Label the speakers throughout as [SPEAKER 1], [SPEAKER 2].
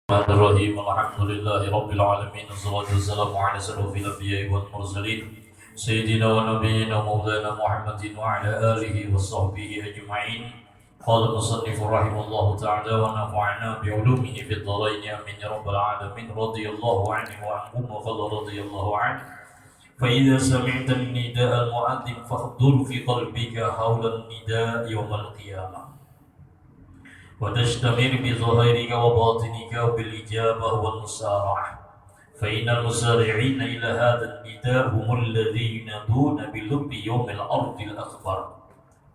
[SPEAKER 1] الرحمن الرحيم الحمد لله رب العالمين والصلاة والسلام على أشرف الأنبياء والمرسلين سيدنا ونبينا مولانا محمد وعلى آله وصحبه أجمعين. قال المصنف رحمه الله تعالى ونفعنا بعلومه في الدارين آمين يا رب العالمين. رضي الله عنه وعنهم وقال رضي الله عنه. فإذا سمعت النداء المؤذن فاحضر في قلبك حول النداء يوم القيامة وتشتمر بظاهرك وباطنك بالإجابة والمسارعة، فإن المسارعين إلى هذا النداء هم الذين ينادون بلب يوم الأرض الأكبر.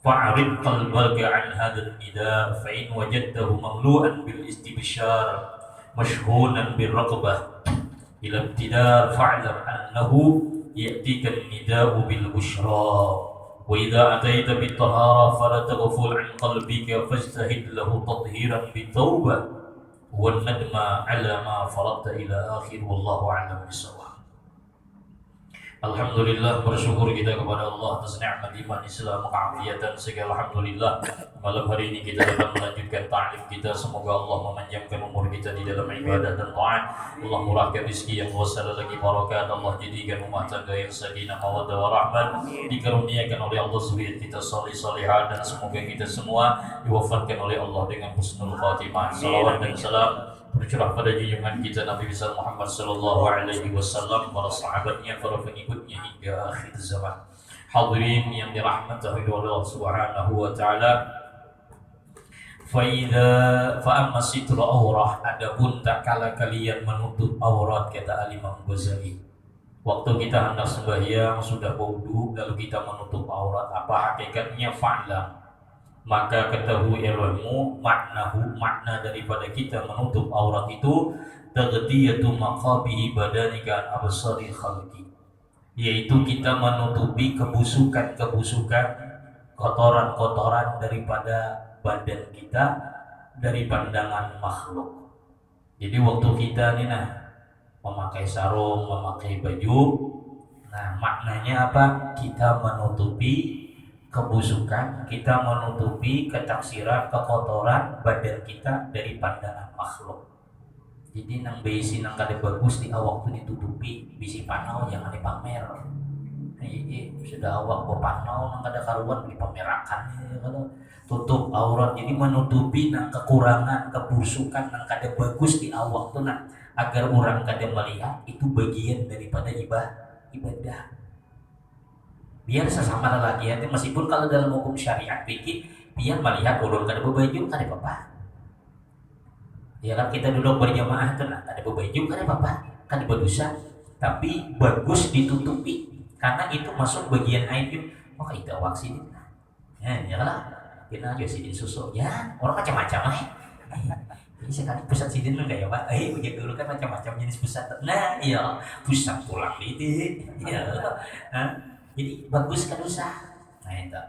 [SPEAKER 1] فاعرض قلبك عن هذا النداء، فإن وجدته مملوءا بالاستبشار مشحونا بالرغبة إلى ابتداء فاعلم أنه يأتيك النداء بالبشرى. وإذا أتيت بالطهارة فلا تغفل عن قلبك فاجتهد له تطهيرا بالتوبة والندم على ما فرطت إلى آخر والله أعلم بالصواب. Alhamdulillah, bersyukur kita kepada Allah atas nikmat iman Islam, keafiatan, segala alhamdulillah. Malam hari ini kita dapat melanjutkan ta'lim kita. Semoga Allah memanjangkan umur kita di dalam ibadah dan taat. Allah murahkan rezeki yang luas lagi barakat. Allah jadikan rumah tangga yang sakinah mawaddah warahmat. Dikaruniakan oleh Allah zuriat kita salih salihah, dan semoga kita semua diwafatkan oleh Allah dengan husnul khatimah. Salawat dan salam bercurah pada junjungan kita Nabi besar Muhammad sallallahu alaihi wasallam, para sahabatnya, para pengikutnya hingga akhir zaman. Hadirin yang dirahmati oleh Allah Subhanahu wa taala. Fa amma sitru aurah, adapun tak kala kalian menutup aurat, kata Al-Imam Ghazali. Waktu kita hendak sembahyang sudah wudu lalu kita menutup aurat, apa hakikatnya? Fa'lam, maka ketahui ilmu makna daripada kita menutup aurat itu taghdiyatu maqabihi badanika an absari khalqi, yaitu kita menutupi kebusukan-kebusukan, kotoran-kotoran daripada badan kita dari pandangan makhluk. Jadi waktu kita nih memakai sarung, memakai baju, maknanya apa? Kita menutupi kebusukan, kita menutupi ketaksiran, kekotoran badan kita dari pandangan makhluk. Jadi nang besi nang kada bagus di awak tuh ditutupi, bisi panau jangan dipamer. Sudah awak berpanau nang kada karuan dipamerakan, kalau tutup aurat. Jadi menutupi nang kekurangan, kebusukan nang kada bagus di awak tuh agar orang kada melihat, itu bagian daripada ibadah. Biar sesama lelaki itu, meskipun kalau dalam hukum syariat fikih biar melihat orang kada berbaju kada apa-apa. Ya kan kita duduk berjamaah itu kada berbaju kada apa-apa, kada berdosa, tapi bagus ditutupi karena itu masuk bagian aib. Maka itu awak sini. Ya lah. Kita aja sidin susu ya, orang macam-macam Ini sekali pusat sidin lu enggak ya, Pak? Ujian dulu kan macam-macam jenis pusat. Iya, pusat tulang titik. Iya. Jadi bagus kan usah. Itu.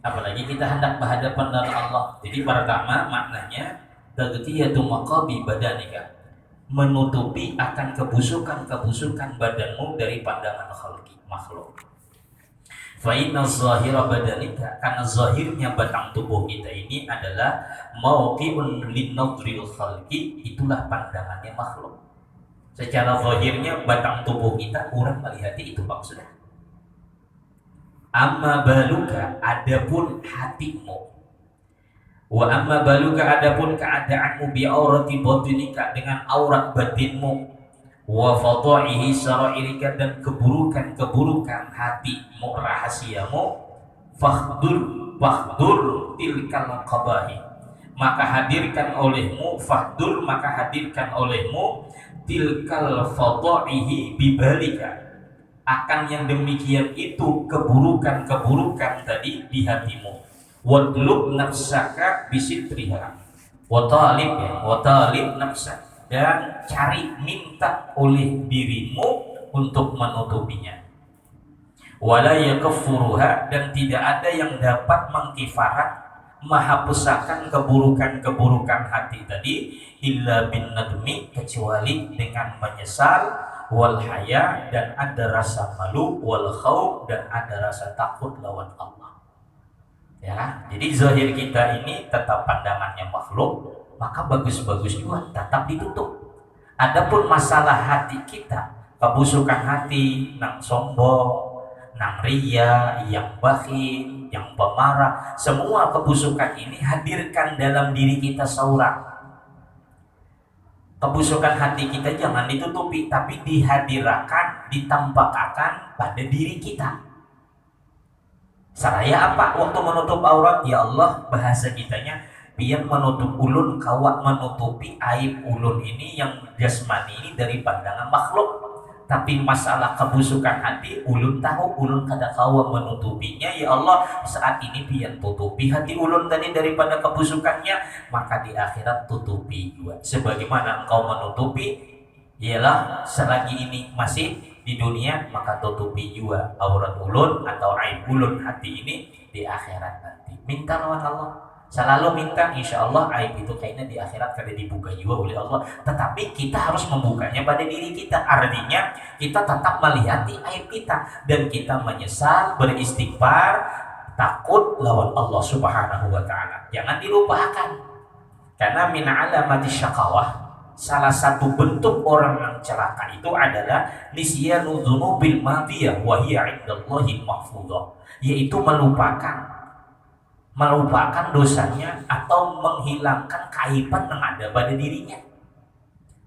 [SPEAKER 1] Apalagi kita hendak berhadapan dengan Allah. Jadi pertama maknanya taghtiyatu maqabi badanika, menutupi akan kebusukan badanmu dari pandangan makhluk. Fa inna zahira badanika, karena zahirnya batang tubuh kita ini adalah mauqi'un linnadril khalqi, itulah pandangannya makhluk. Secara zahirnya batang tubuh kita orang melihat itu maksudnya. Amma baluka, adapun hatimu. Wa amma baluka, adapun keadaanmu bi aurati batinika, dengan aurat batinmu. Wa fadaihi sarairika, dan keburukan hatimu, rahasiamu. Fahdur tilkal qabahi, maka hadirkan olehmu tilkal fadaihi bibalika, akan yang demikian itu keburukan tadi di hatimu. Wadlub nafsaka bisitriha, wa talib nafsak, dan cari minta oleh dirimu untuk menutupinya. Wala yakfuruha, dan tidak ada yang dapat mengkifarat, menghapuskan keburukan hati tadi, illa bin nadmi, kecuali dengan menyesal, wal haya, dan ada rasa malu, wal khauf, dan ada rasa takut lawan Allah. Ya, jadi zahir kita ini tetap pandangannya makhluk, maka bagus-bagus juga tetap ditutup. Adapun masalah hati kita, kebusukan hati, nang sombong, nang ria, yang bakhil, yang pemarah, semua kebusukan ini hadirkan dalam diri kita seorang. Kebusukan hati kita jangan ditutupi, tapi dihadirkan, ditampakkan pada diri kita. Saraya apa? Waktu menutup aurat, ya Allah, bahasa kitanya biar menutup ulun, kawat menutupi aib ulun ini yang jasmani ini dari pandangan makhluk. Tapi masalah kebusukan hati, ulun tahu, ulun kada kawa menutupinya. Ya Allah, saat ini biar tutupi hati ulun tadi daripada kebusukannya, maka di akhirat tutupi juga. Sebagaimana engkau menutupi, ialah selagi ini masih di dunia, maka tutupi juga aurat ulun atau aib ulun hati ini di akhirat nanti. Minta lawan Allah. Selalu minta, insya Allah aib itu kayaknya di akhirat kada dibuka juga oleh Allah. Tetapi kita harus membukanya pada diri kita. Artinya kita tetap melihat aib kita dan kita menyesal, beristighfar, takut lawan Allah Subhanahu wa Ta'ala. Jangan dilupakan, karena min alamati syaqawah, salah satu bentuk orang yang celaka itu adalah nisyanu dzunubil madiyah wa hiya 'indallahi mahfudhah, yaitu melupakan dosanya atau menghilangkan kaiban yang ada pada dirinya.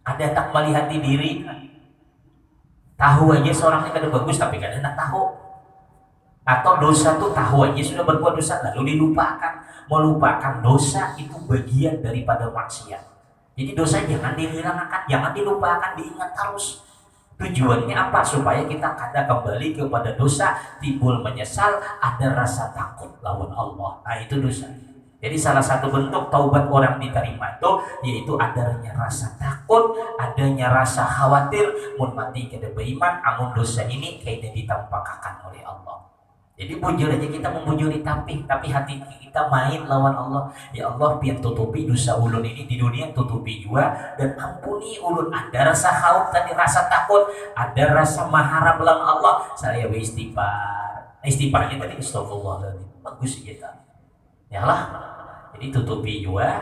[SPEAKER 1] Ada tak melihat di diri, tahu aja seorang ini kada bagus tapi kada nak tahu, atau dosa tuh tahu aja sudah berbuat dosa lalu dilupakan. Melupakan dosa itu bagian daripada maksiat. Jadi dosa jangan dihilangkan, jangan dilupakan, diingat terus. Tujuannya apa? Supaya kita kada kembali kepada dosa, timbul menyesal, ada rasa takut lawan Allah. Nah itu dosa. Jadi salah satu bentuk taubat orang diterima itu yaitu adanya rasa takut, adanya rasa khawatir, mun mati kada beriman, amun dosa ini kayaknya ditampakkan oleh Allah. Jadi bujur aja kita membujuri tapi hati kita main lawan Allah. Ya Allah, biar tutupi dosa ulun ini di dunia, tutupi juga, dan ampuni ulun. Ada rasa khauf tadi, rasa takut, ada rasa maharap lawan Allah. Saya beristighfar. Istighfarnya tadi astagfirullahaladzim. Bagus kita. Ya lah. Jadi tutupi juga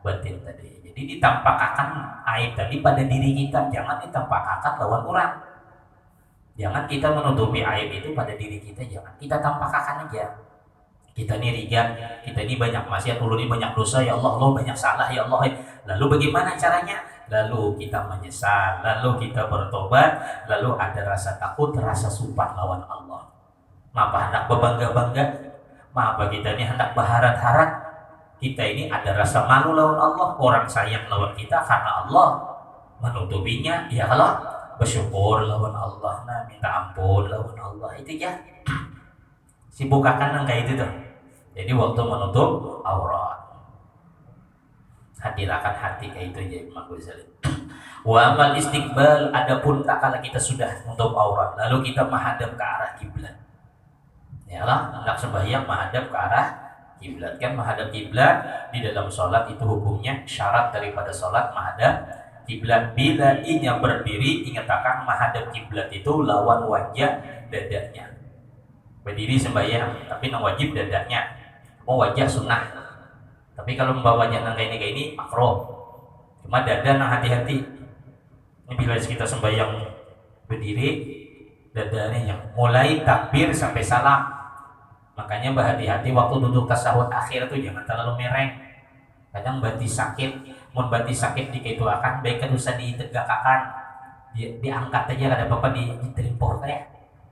[SPEAKER 1] batin tadi. Jadi ditampakkan aib tadi pada diri kita, jangan ditampakkan lawan orang. Jangan kita menutupi aib itu pada diri kita, jangan kita tampakkan aja. Kita ini riga, kita ini banyak maksiat, ulun ini banyak dosa, ya Allah, Allah banyak salah, ya Allah. Lalu bagaimana caranya? Lalu kita menyesal, lalu kita bertobat, lalu ada rasa takut, rasa sumpah lawan Allah. Mapa hendak berbangga-bangga, mapa kita ini hendak berharap-harap. Kita ini ada rasa malu lawan Allah, orang sayang lawan kita karena Allah menutupinya, ya Allah. Bersyukur lawan Allah, nah minta ampun lawan Allah, itu ya. Sibukakan yang kayak itu tuh. Jadi waktu menutup aurat, hadirkan hati kayak itu ya Imam Ghazali. Wa amal istiqbal, adapun tak kala kita sudah menutup aurat, lalu kita menghadap ke arah kiblat. Ya lah, hendak sembahyang menghadap ke arah kiblat. Kan menghadap kiblat di dalam sholat itu hukumnya syarat daripada sholat menghadap kiblat. Bila inya berdiri, ingatakan menghadap kiblat itu lawan wajah dadanya. Berdiri sembahyang, tapi nang wajib dadanya. Oh wajah sunnah. Tapi kalau membawa wajah nang kayak ini makruh. Cuma dada nang hati-hati. Ini bila kita sembahyang berdiri, dadanya yang mulai takbir sampai salam. Makanya berhati-hati waktu duduk tasawuf akhir itu jangan terlalu mereng. Kadang bati sakit, mun bati sakit diketuakan, baik kan usah ditegakkan, diangkat aja kada apa-apa, diterimpoh ya.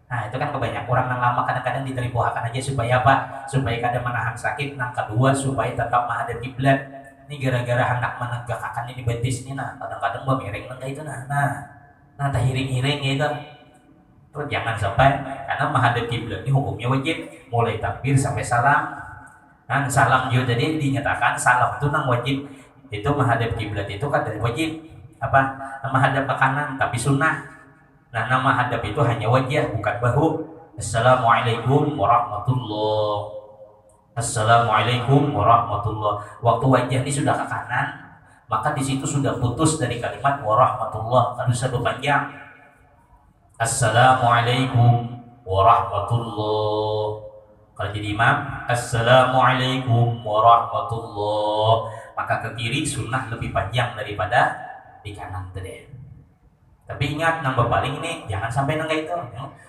[SPEAKER 1] Nah itu kan kebanyakan orang yang lama kadang-kadang diterimpohkan aja supaya apa? Supaya kada menahan sakit. Yang kedua supaya tetap menghadap kiblat. Ini gara-gara hendak menegakkan ini betis ini, nah kadang-kadang mereng nang itu nah hiring-hiring gitu. Terus jangan sampai, karena menghadap kiblat ini hukumnya wajib, mulai takbir sampai salam. Kan salam juga tadi dinyatakan salam itu nang wajib, itu menghadap kiblat itu kan dari wajib apa menghadap ke kanan tapi sunnah. Nah nama hadap itu hanya wajah bukan bahu. Assalamualaikum warahmatullah, assalamualaikum warahmatullah. Waktu wajah ini sudah ke kanan, maka di situ sudah putus dari kalimat warahmatullah, kan bisa berpanjang assalamualaikum warahmatullah. Kalau jadi imam, assalamualaikum warahmatullah, maka ke kiri sunnah lebih panjang daripada di kanan tuh deh. Tapi ingat nambah paling ini jangan sampai nang itu.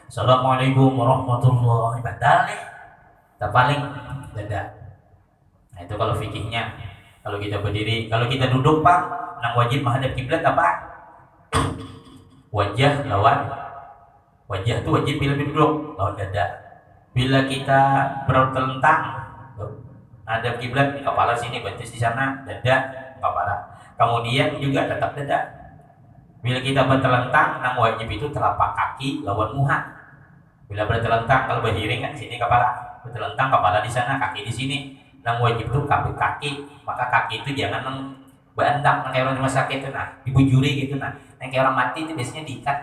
[SPEAKER 1] Assalamualaikum warahmatullahi batal nih. Paling dada. Nah itu kalau fikihnya. Kalau kita berdiri, kalau kita duduk Pak, nang wajib menghadap kiblat apa? Wajah lawan wajah itu wajib bila duduk lawan dada. Bila kita bertelentang hadap kiblat, kepala sini, betis di sana, dada, kepala. Kemudian juga tetap dada. Bila kita bertelentang, nang wajib itu telapak kaki lawan muha. Bila bertelentang, kalau berhiring kan sini kepala, bertelentang kepala di sana, kaki di sini. Nang wajib itu kaki, maka kaki itu jangan nang berendak kayak orang rumah sakit itu, nah dibujuri gitu, nah kayak orang mati itu biasanya diikat.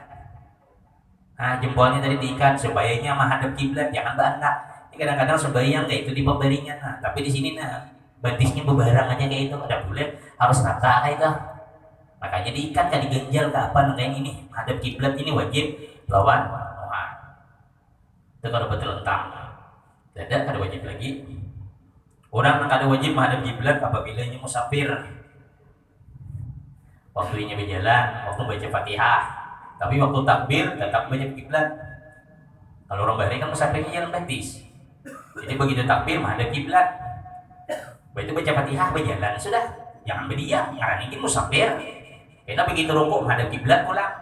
[SPEAKER 1] Nah jempolnya tadi diikat, sebayanya menghadap kiblat, jangan berendak. Kadang-kadang sebayang kayak itu di baringan, nah tapi di sini nah batisnya bebarang aja kayak itu, ada boleh harus rata kayak itu. Makanya diikat kan digenjal ke apa kayak ini, menghadap kiblat ini wajib lawan muha. Itu kalau bertelentang. Dada ada wajib lagi. Orang yang ada wajib menghadap kiblat apabila ini musafir. Waktunya berjalan, waktu baca Fatihah. Tapi waktu takbir tetap baca kiblat. Kalau orang bahari kan musafirnya jalan praktis. Jadi begitu takbir menghadap kiblat. Begitu baca Fatihah berjalan sudah. Jangan berdiam, karena ini musafir. Karena begitu rukuk menghadap kiblat pulang.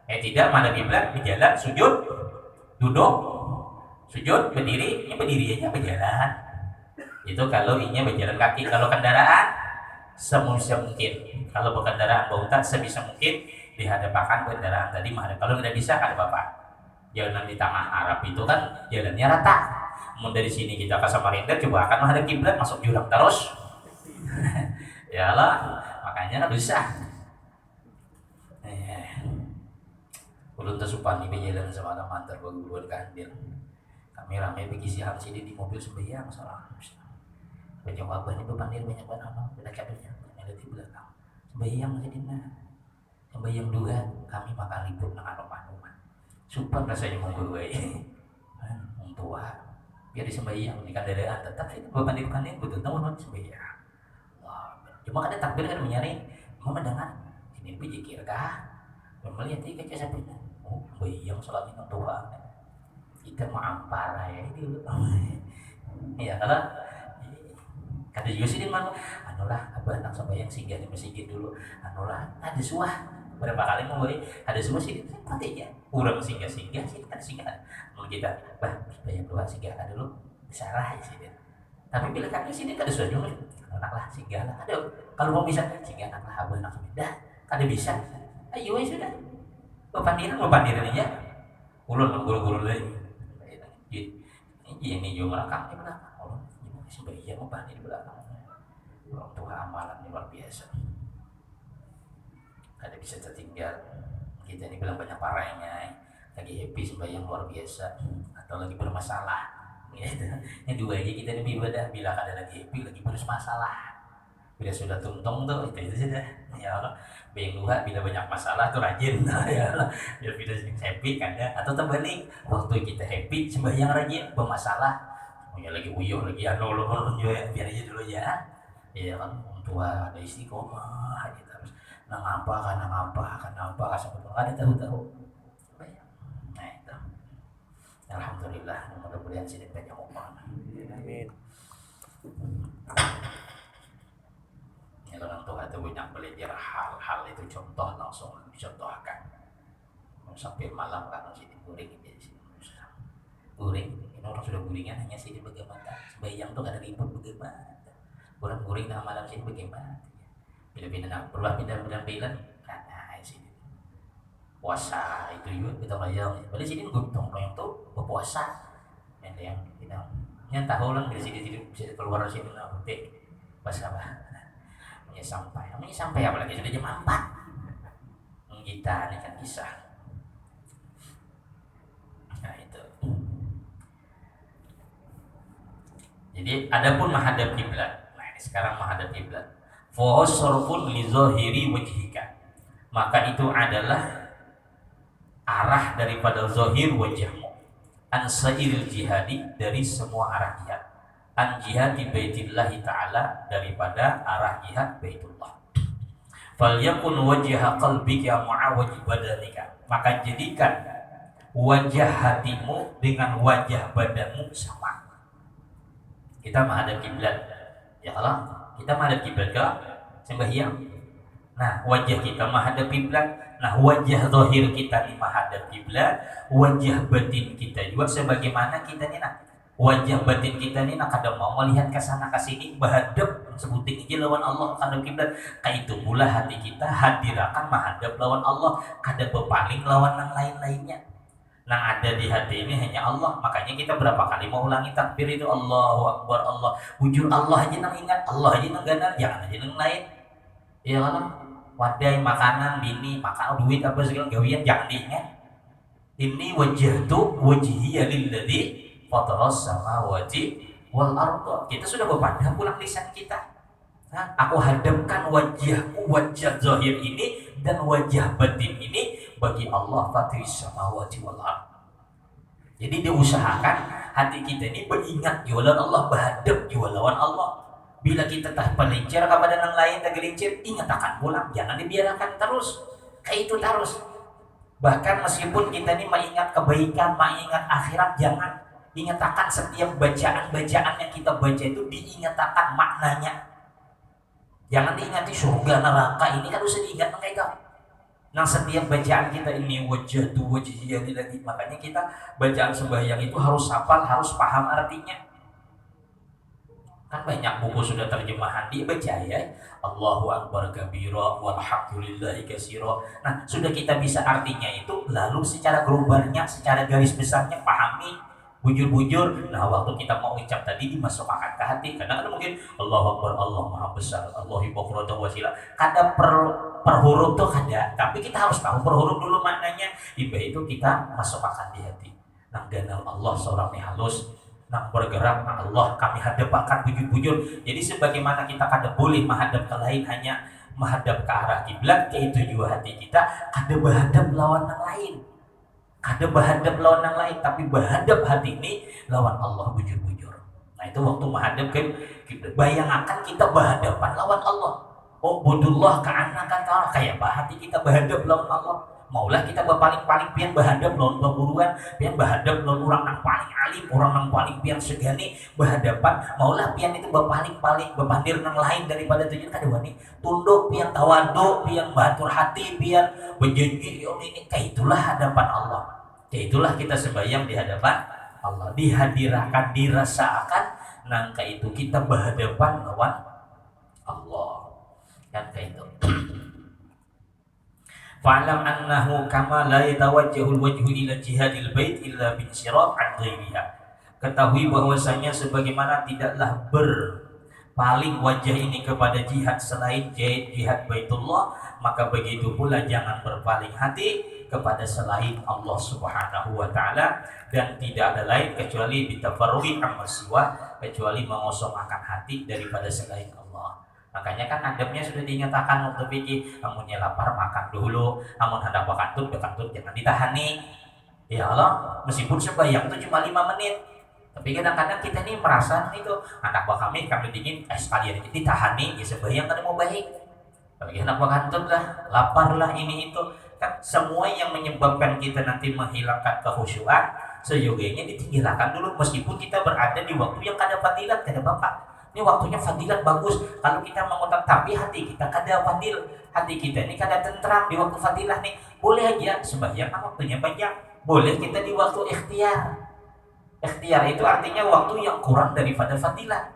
[SPEAKER 1] Tidak menghadap kiblat berjalan, sujud, duduk, sujud, berdiri, ini berdiri aja berjalan. Itu kalau ini berjalan kaki. Kalau kendaraan semulus mungkin. Kalau berkendaraan bautan sebisa mungkin dihadapkan kendaraan tadi menghadap. Kalau tidak bisa ada bapak. Jalan di tanah Arab itu kan jalannya rata. Mau dari sini kita ke Samarinda coba akan menghadap kiblat masuk jurang terus. Ya lah, makanya kan bisa. Ulun tersupan di jalan semalam antar baguruan kandir. Kami ramai pergi siang sini di mobil sembahyang salah. Banyak wabah ini berpandir banyak banget apa beda kabelnya ada di belakang sembahyang sedina sembahyang dua kami makan ribut dengan rumah super rasanya mau gue tua biar disembahyang ini kan dadaan tetap itu berpandir betul tahun sembahyang. Wah cuma ada takbir kan menyari mau mendengar ini berjikir kah melihat ini kaca sapinya sembahyang sholat ini Tuhan kita mau ampara ya itu ya kalau ada juga sih dia mau anulah abah nak sembahyang singgah di masjid dulu anulah ada suah berapa kali mau beri ada suah sih patenya kurang singgah sih kan singgah mau kita bah sembahyang dua singgah dulu salah ya sih tapi bila kaki sini ada suah juga anak lah singgah lah ada kalau mau bisa singgah anak lah abah nak dah ada bisa ayo ya sudah bepandiran aja ulun guru-guru lagi ini juga merekam di belakang sembahyang apa di belakang orang tua amalan luar biasa ada bisa tertinggal kita ini bilang banyak parahnya lagi happy sembahyang luar biasa atau lagi bermasalah gitu. Ini dua aja kita lebih ibadah bila ada lagi happy lagi bermasalah bila sudah tuntung tuh itu sudah ya Allah yang dua bila banyak masalah tuh rajin ya Allah biar bila happy kada atau terbalik waktu kita happy sembahyang rajin bermasalah ya lagi uyuh lagi lo biar aja dulu ya kan tua ada istiqomah kita harus kenapa sampai ada tahu nah itu alhamdulillah mudah-mudahan sini banyak umpan amin ya orang tua itu banyak belajar hal-hal itu contoh langsung dicontohkan sampai malam kan sini guring di sini guring orang sudah guringan hanya sini bagaimana sembahyang tuh ada ribut bagaimana orang guring dalam malam sini bagaimana bila-bila berubah pindah-pindah karena sini puasa itu juga kita bayang pada sini gotong yang tuh berpuasa yang kita yang tahu lah dari sini bisa keluar dari sini lah putih pas apa sampai apalagi sudah jam 4 kita ini kan bisa. Nah itu jadi adapun menghadap kiblat. Nah ini sekarang menghadap kiblat. Fa sarfun li zahiri wajhika. Maka itu adalah arah daripada zahir wajahmu. An sa'iril jihadi dari semua arah jihad. An jihadi baitillahi ta'ala daripada arah jihad baitullah. Falyakun wajha qalbika ma'a wajhi badanika. Maka jadikan wajah hatimu dengan wajah badanmu sama. Kita menghadap kiblat. Ya Allah, kita menghadap kiblat ke sembahyang. Nah, wajah kita menghadap kiblat. Nah, wajah zahir kita ini menghadap kiblat, wajah batin kita juga sebagaimana kita ini wajah batin kita ini kadang mau melihat ke sana ke sini menghadap sebuting aja lawan Allah menghadap kiblat. Kayak itu pula hati kita hadirakan menghadap lawan Allah, kada berpaling lawan yang lain-lainnya. Nah, ada di hati ini hanya Allah. Makanya kita berapa kali mau ulangi takbir itu Allahu Akbar, Allah. Bujur Allah aja nang ingat, Allah aja nang ganar, jangan aja nang lain. Ya Allah. Wadai makanan, bini, makan duit apa segala gawian jangan diingat. Ini wajhatu wajhiya lilladzi fataras samawati wal ardh. Kita sudah berpada pulang lisan kita. Nah, aku hadapkan wajahku, wajah zahir ini dan wajah batin ini bagi Allah fatris samawati wal ardh. Jadi diusahakan hati kita ini beringat jualan Allah, berhadap jualan Allah. Bila kita tak pelincir kepada yang lain tak gelincir, ingat akan pulang, jangan dibiarkan terus kayak itu terus. Bahkan meskipun kita ini mengingat kebaikan, mengingat akhirat, jangan ingat akan setiap bacaan-bacaan yang kita baca itu diingat akan maknanya. Jangan diingati surga neraka, ini kan usah diingat kayak itu. Nah, setiap bacaan kita ini wajah tu wajhiyah lagi, makanya kita bacaan sembahyang itu harus hafal, harus paham artinya. Kan banyak buku sudah terjemahan dibaca ya. Allahu Akbar kabira walhamdulillahi katsira. Nah, sudah kita bisa artinya itu, lalu secara globalnya, secara garis besarnya pahami bujur-bujur. Nah, waktu kita mau ucap tadi dimasukkan ke hati. Karena kan mungkin Allahu Akbar, Allah Maha Besar, Allahu Akbar wasila. Kada per huruf tuh kada, tapi kita harus tahu per huruf dulu maknanya. Ibadah itu kita masukkan di hati. Nah, ganal Allah seorang yang halus. Nah, bergerak Allah kami hadapkan bujur-bujur. Jadi sebagaimana kita kada boleh menghadap ke lain, hanya menghadap ke arah kiblat, itu juga hati kita kada berhadap lawan yang lain. Kada berhadap lawan yang lain, tapi berhadap hati ini lawan Allah bujur-bujur. Nah, itu waktu menghadap ke kiblat. Bayangkan kita berhadapan lawan Allah. Oh, budullah ka'anna kata kayak apa hati kita berhadap lawan Allah. Maulah kita berpaling-paling pian berhadap lawan perguruan, pian berhadap lawan orang yang paling alim, orang yang paling pian segani berhadapan. Maulah pian itu berpaling-paling, berpandir yang lain daripada tujuan kada wani. Tunduk pian tawadu, pian batur hati, pian berjanji ini kayak itulah hadapan Allah. Kayak itulah kita sembahyang di hadapan Allah, dihadirkan, dirasakan. Nah, kayak itu kita berhadapan lawan Allah. Kan kayak itu. Fa'lam annahu kama la yatawajjahul wajhu ila jihadil bait illa bin sirat an ghairiha. Ketahui bahwasanya sebagaimana tidaklah berpaling wajah ini kepada jihad selain jihad Baitullah, maka begitu pula jangan berpaling hati kepada selain Allah Subhanahu wa taala, dan tidak ada lain kecuali bitafarruhi amma siwa, kecuali mengosongkan hati daripada selain Allah. Makanya kan adabnya sudah dinyatakan waktu pikir, amunnya lapar makan dulu, amun hendak bakantut jangan ditahani. Ya Allah, meskipun sembahyang itu cuma 5 menit, tapi kadang-kadang kita ini merasa itu anak kami dingin, sekalian itu ditahani, ya sembahyang kan mau baik. Bagi hendak bakantut lah, lapar lah ini itu, kan semua yang menyebabkan kita nanti menghilangkan kekhusyuan, seyogianya ditinggalkan dulu, meskipun kita berada di waktu yang kada fadilat, kada bapak. Ini waktunya fadilat bagus kalau kita mengutak, tapi hati kita kada fadil, hati kita ini kada tentram di waktu fadilah nih. Boleh aja sembahyang kan waktunya panjang, boleh kita di waktu ikhtiar. Ikhtiar itu artinya waktu yang kurang daripada fadilah.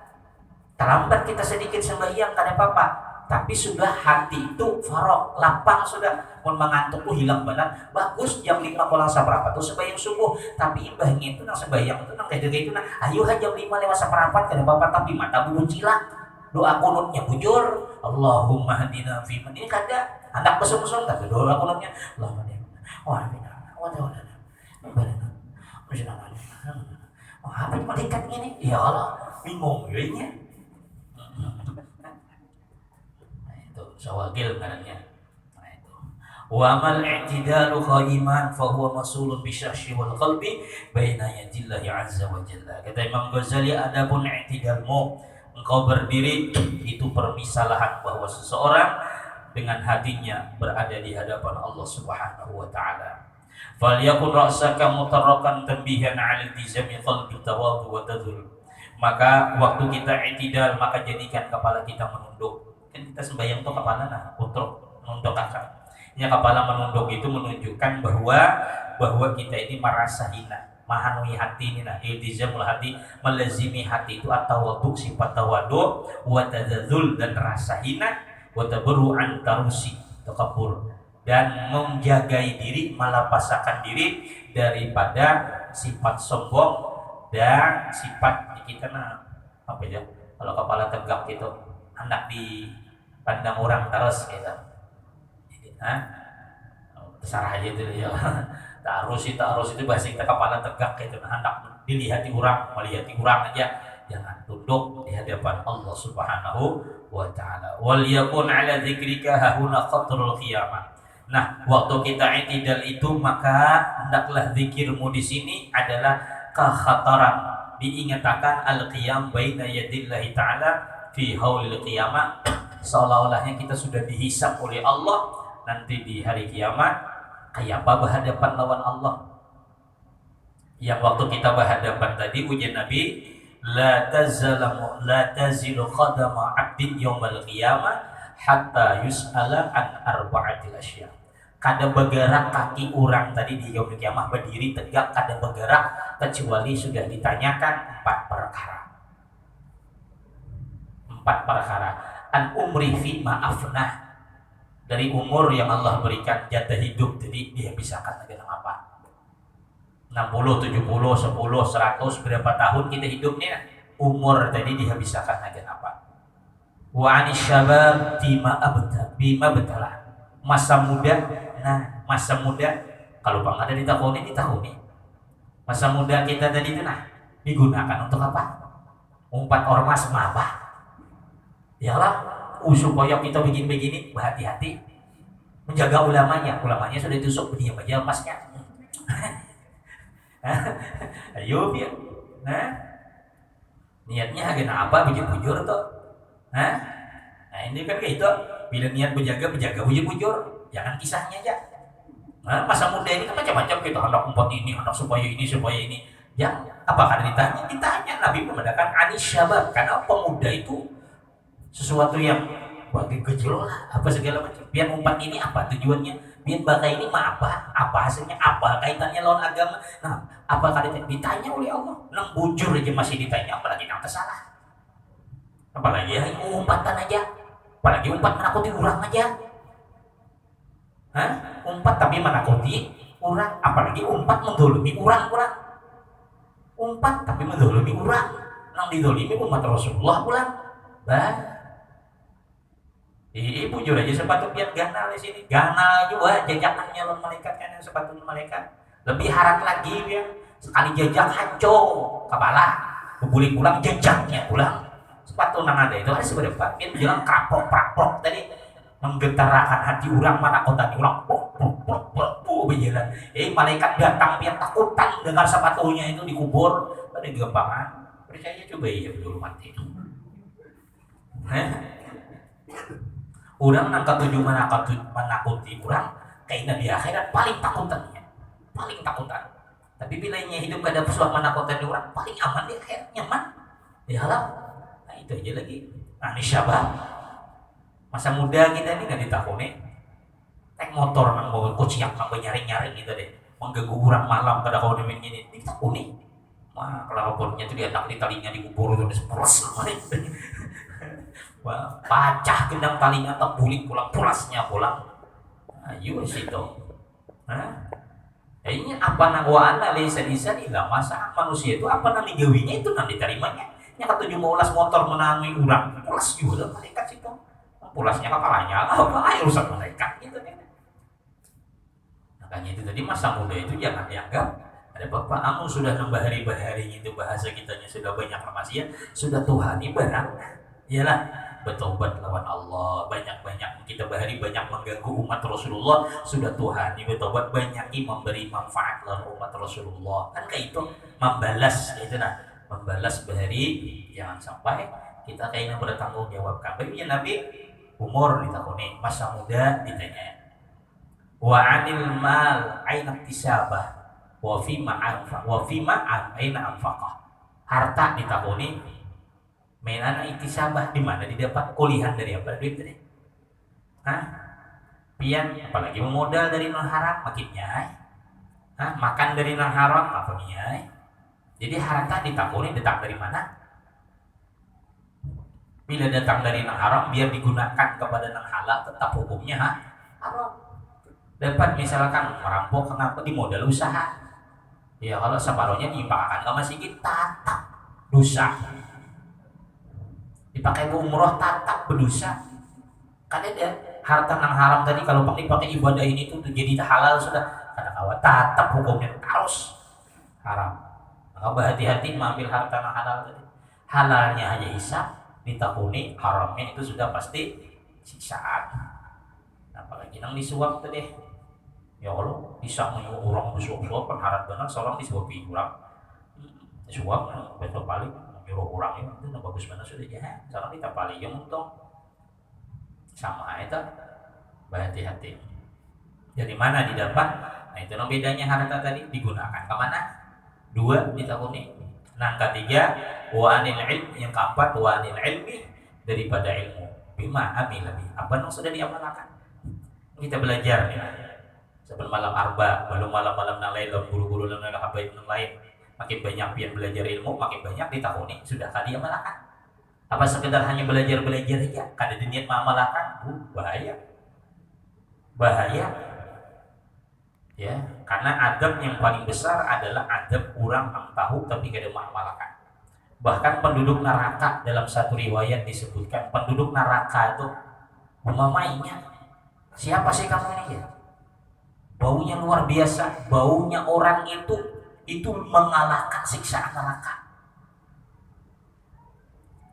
[SPEAKER 1] Terlambat kita sedikit sembahyang kada apa-apa, tapi sudah hati itu farok, lapang sudah. Pun mengantuk tuh hilang benar, bagus jam 5 kurang seperempat tuh sembahyang subuh, tapi imbahnya itu nang sembahyang itu nang kayak gitu nah, ayo jam 5 lewat seperempat kada apa-apa, tapi mata bubun cilak, doa kunutnya bujur, Allahumma hadina fi man, ini kada anak besar-besar tapi doa kunutnya Allahumma hadina wa hadina wa tawallana barana musyrana. Oh, apa malaikat ini? Ya Allah, bingung ya. Nah, itu sawagil katanya. Wa mal i'tidalu qaiman fa huwa masulun bi syahshi wal qalbi baina yadillahi azza wa jalla. Kata Imam Ghazali, adapun i'tidalmu, engkau berdiri, itu permisalahan bahwa seseorang dengan hatinya berada di hadapan Allah Subhanahu wa taala. Falyakun ra'saka mutarrakan tanbihan 'ala iltizami qalbi tawadhu wa tadhul. Maka waktu kita i'tidal, maka jadikan kepala kita menunduk. Kan kita sembahyang tuh kepala untuk menunduk akal. Ya, kepala menunduk itu menunjukkan bahwa kita ini merasa hina, mahanui hati ini, nah iltizamul hati, melazimi hati itu at-tawadhu, sifat tawadhu, wa tadzul, dan rasa hina, wa tabarru'an tarusi, takabur, dan menjagai diri, malapasakan diri daripada sifat sombong dan sifat kita apa ya, kalau kepala tegak gitu hendak dipandang orang terus gitu. Terserah aja itu ya. Ta'arus itu bahasa kita kepala tegak gitu, hendak dilihat melihat orang aja, jangan tunduk di hadapan Allah Subhanahu wa taala. Wal yakun ala dzikrika hahuna qatrul qiyamah. Nah, waktu kita i'tidal itu maka hendaklah zikirmu di sini adalah kekhataran, diingatkan al-qiyam baina yadillahi ta'ala fi haulil qiyamah, seolah-olahnya kita sudah dihisab oleh Allah nanti di hari kiamat. Kayak apa berhadapan lawan Allah? Yang waktu kita berhadapan tadi ujian Nabi, la tazilu qadama 'abdin yaumal qiyamah hatta yus'ala an arba'atil asya. Kada bergerak kaki orang tadi di yaumul kiamah, berdiri tegak kada bergerak kecuali sudah ditanyakan empat perkara. An umri fi ma'afnah, dari umur yang Allah berikan jatah hidup, jadi dia bisakan dengan apa? 60, 70, 10, 100, berapa tahun kita hidup nih? Umur tadi dihabiskan dengan apa? Wa anis syabab bima betalah. Masa muda, nah masa muda kalau bang ada ditahuni. Masa muda kita tadi itu digunakan untuk apa? Umpat ormas apa? Yalah, supaya kita begini, berhati-hati menjaga ulamanya sudah ditusuk, berdiam aja emasnya. Ayo biar, niatnya agen apa bujur-bujur tuh, nah ini kan kayak itu, bila niat berjaga bujur-bujur, jangan kisahnya aja. Nah, masa muda ini kan macam-macam kita, hendak umpat ini, hendak supaya ini, ya apakah ditanya Nabi membedakan anis syabab, karena pemuda itu sesuatu yang bagi gejolak apa segala macam. Biar umpat ini apa tujuannya? Biar bagai ini apa hasilnya, apa kaitannya lawan agama? Nah, apakah ditanya oleh Allah? Nang bujur aja masih ditanya, apalagi nang kesalah. Apalagi umpatan aja, apalagi umpat menakuti orang aja. Umpat tapi menakuti orang, apalagi umpat mendolimi orang. Umpat tapi mendolimi orang, nang didolimi umat Rasulullah pulang. Bujur aja sepatu biar ganal di sini, ganal juga jajakannya lawan malaikat, kan sepatu malaikat lebih haram lagi dia, sekali jajak hancur kepala, kebuli pulang jajaknya pulang, sepatu nang ada itu ada seberapa, dia bilang kapok tadi menggentarakan hati orang, mana kota orang berjalan, malaikat datang biar takutan dengar sepatunya itu dikubur, ada gempangan, percaya coba ya belum mati itu. Orang nang ketujuh menakuti orang kayaknya di akhirat paling takutan. Tapi bila hidup kada pesuah menakutan orang paling aman di akhirat, nyaman. Ya lah. Nah itu aja lagi. Anis syabab. Masa muda kita ini nggak ditakuni. Naik motor nang bawa kuciak nang nyaring gitu deh. Mengganggu orang malam kada kau demen gini ditakuni. Wah kalau pornya itu diatak di talinya dikubur terus peros. Wah, pacah gendang talinya tak bulik pulasnya pulang. Ayo situ. Ini apa nangwaan lesa ilah masa manusia itu apa nang digawinya itu nang diterimanya. Yang ketujuh mau ulas motor menangui urang, pulas juga malaikat situ. Pulasnya kepalanya apa ayo urusan malaikat gitu kan. Makanya itu tadi masa muda itu jangan dianggap ada bapak kamu sudah bahari-bahari itu bahasa kitanya sudah banyak maksiat, sudah tuhani barang. Iyalah bertobat lawan Allah, banyak kita bahari banyak mengganggu umat Rasulullah, sudah Tuhan ini bertobat banyak memberi manfaat lawan umat Rasulullah, kan kayak itu membalas itu membalas bahari, jangan sampai kita kayaknya bertanggung jawab. Tapi ya Nabi umur ditakoni, masa muda ditanya. Wa anil mal aina tisabah wa fima aina anfaqah. Harta ditakoni, mainan iktisabah di mana didapat, kuliahan dari apa duit tadi. Hah? Pian apalagi modal dari non haram makin nyai. Hah? Makan dari non haram apa nyai. Jadi harta ditakoni datang dari mana? Bila datang dari non haram biar digunakan kepada non halal tetap hukumnya haram. Dapat misalkan merampok kenapa di modal usaha. Ya kalau separuhnya dipakai ke masjid tatap dosa. Dipakai umroh tatap berdosa. Kan ada harta yang haram tadi kalau dipakai ibadah ini tuh jadi halal sudah. Karena kawat tatap hukumnya harus haram. Maka berhati-hati mengambil harta yang halal tadi. Halalnya hanya hisab, ditakuni, haramnya itu sudah pasti siksaan. Apalagi nang disuap tadi. Ya Allah, bisa menyuruh orang bersuap-suap kan harap benar seorang disuapi orang. Suap betul paling menyuruh orang itu bagus mana sudah ya. Sekarang kita paling yang untung sama itu berhati-hati. Dari mana didapat? Nah itu yang bedanya harta tadi digunakan kemana? Dua ditakuni. Nah ketiga wa anil ilm, yang keempat wa anil ilmi, daripada ilmu. Bima amil lebih. Apa yang sudah diamalkan? Kita belajar ya. Sebelum malam arba, belum malam-malam yang lain, guru-guru yang habaib yang lain. Makin banyak pian belajar ilmu, makin banyak ditakuni. Sudah tadi amalkan. Apa sekedar hanya belajar-belajar aja? Kada niat mengamalkan, bahaya. Bahaya. Ya, karena adab yang paling besar adalah adab orang yang tahu tapi kada mengamalkan. Bahkan penduduk neraka dalam satu riwayat disebutkan penduduk neraka itu memamainya. Siapa sih kamu ini ya? Baunya luar biasa, baunya orang itu mengalahkan siksaan neraka.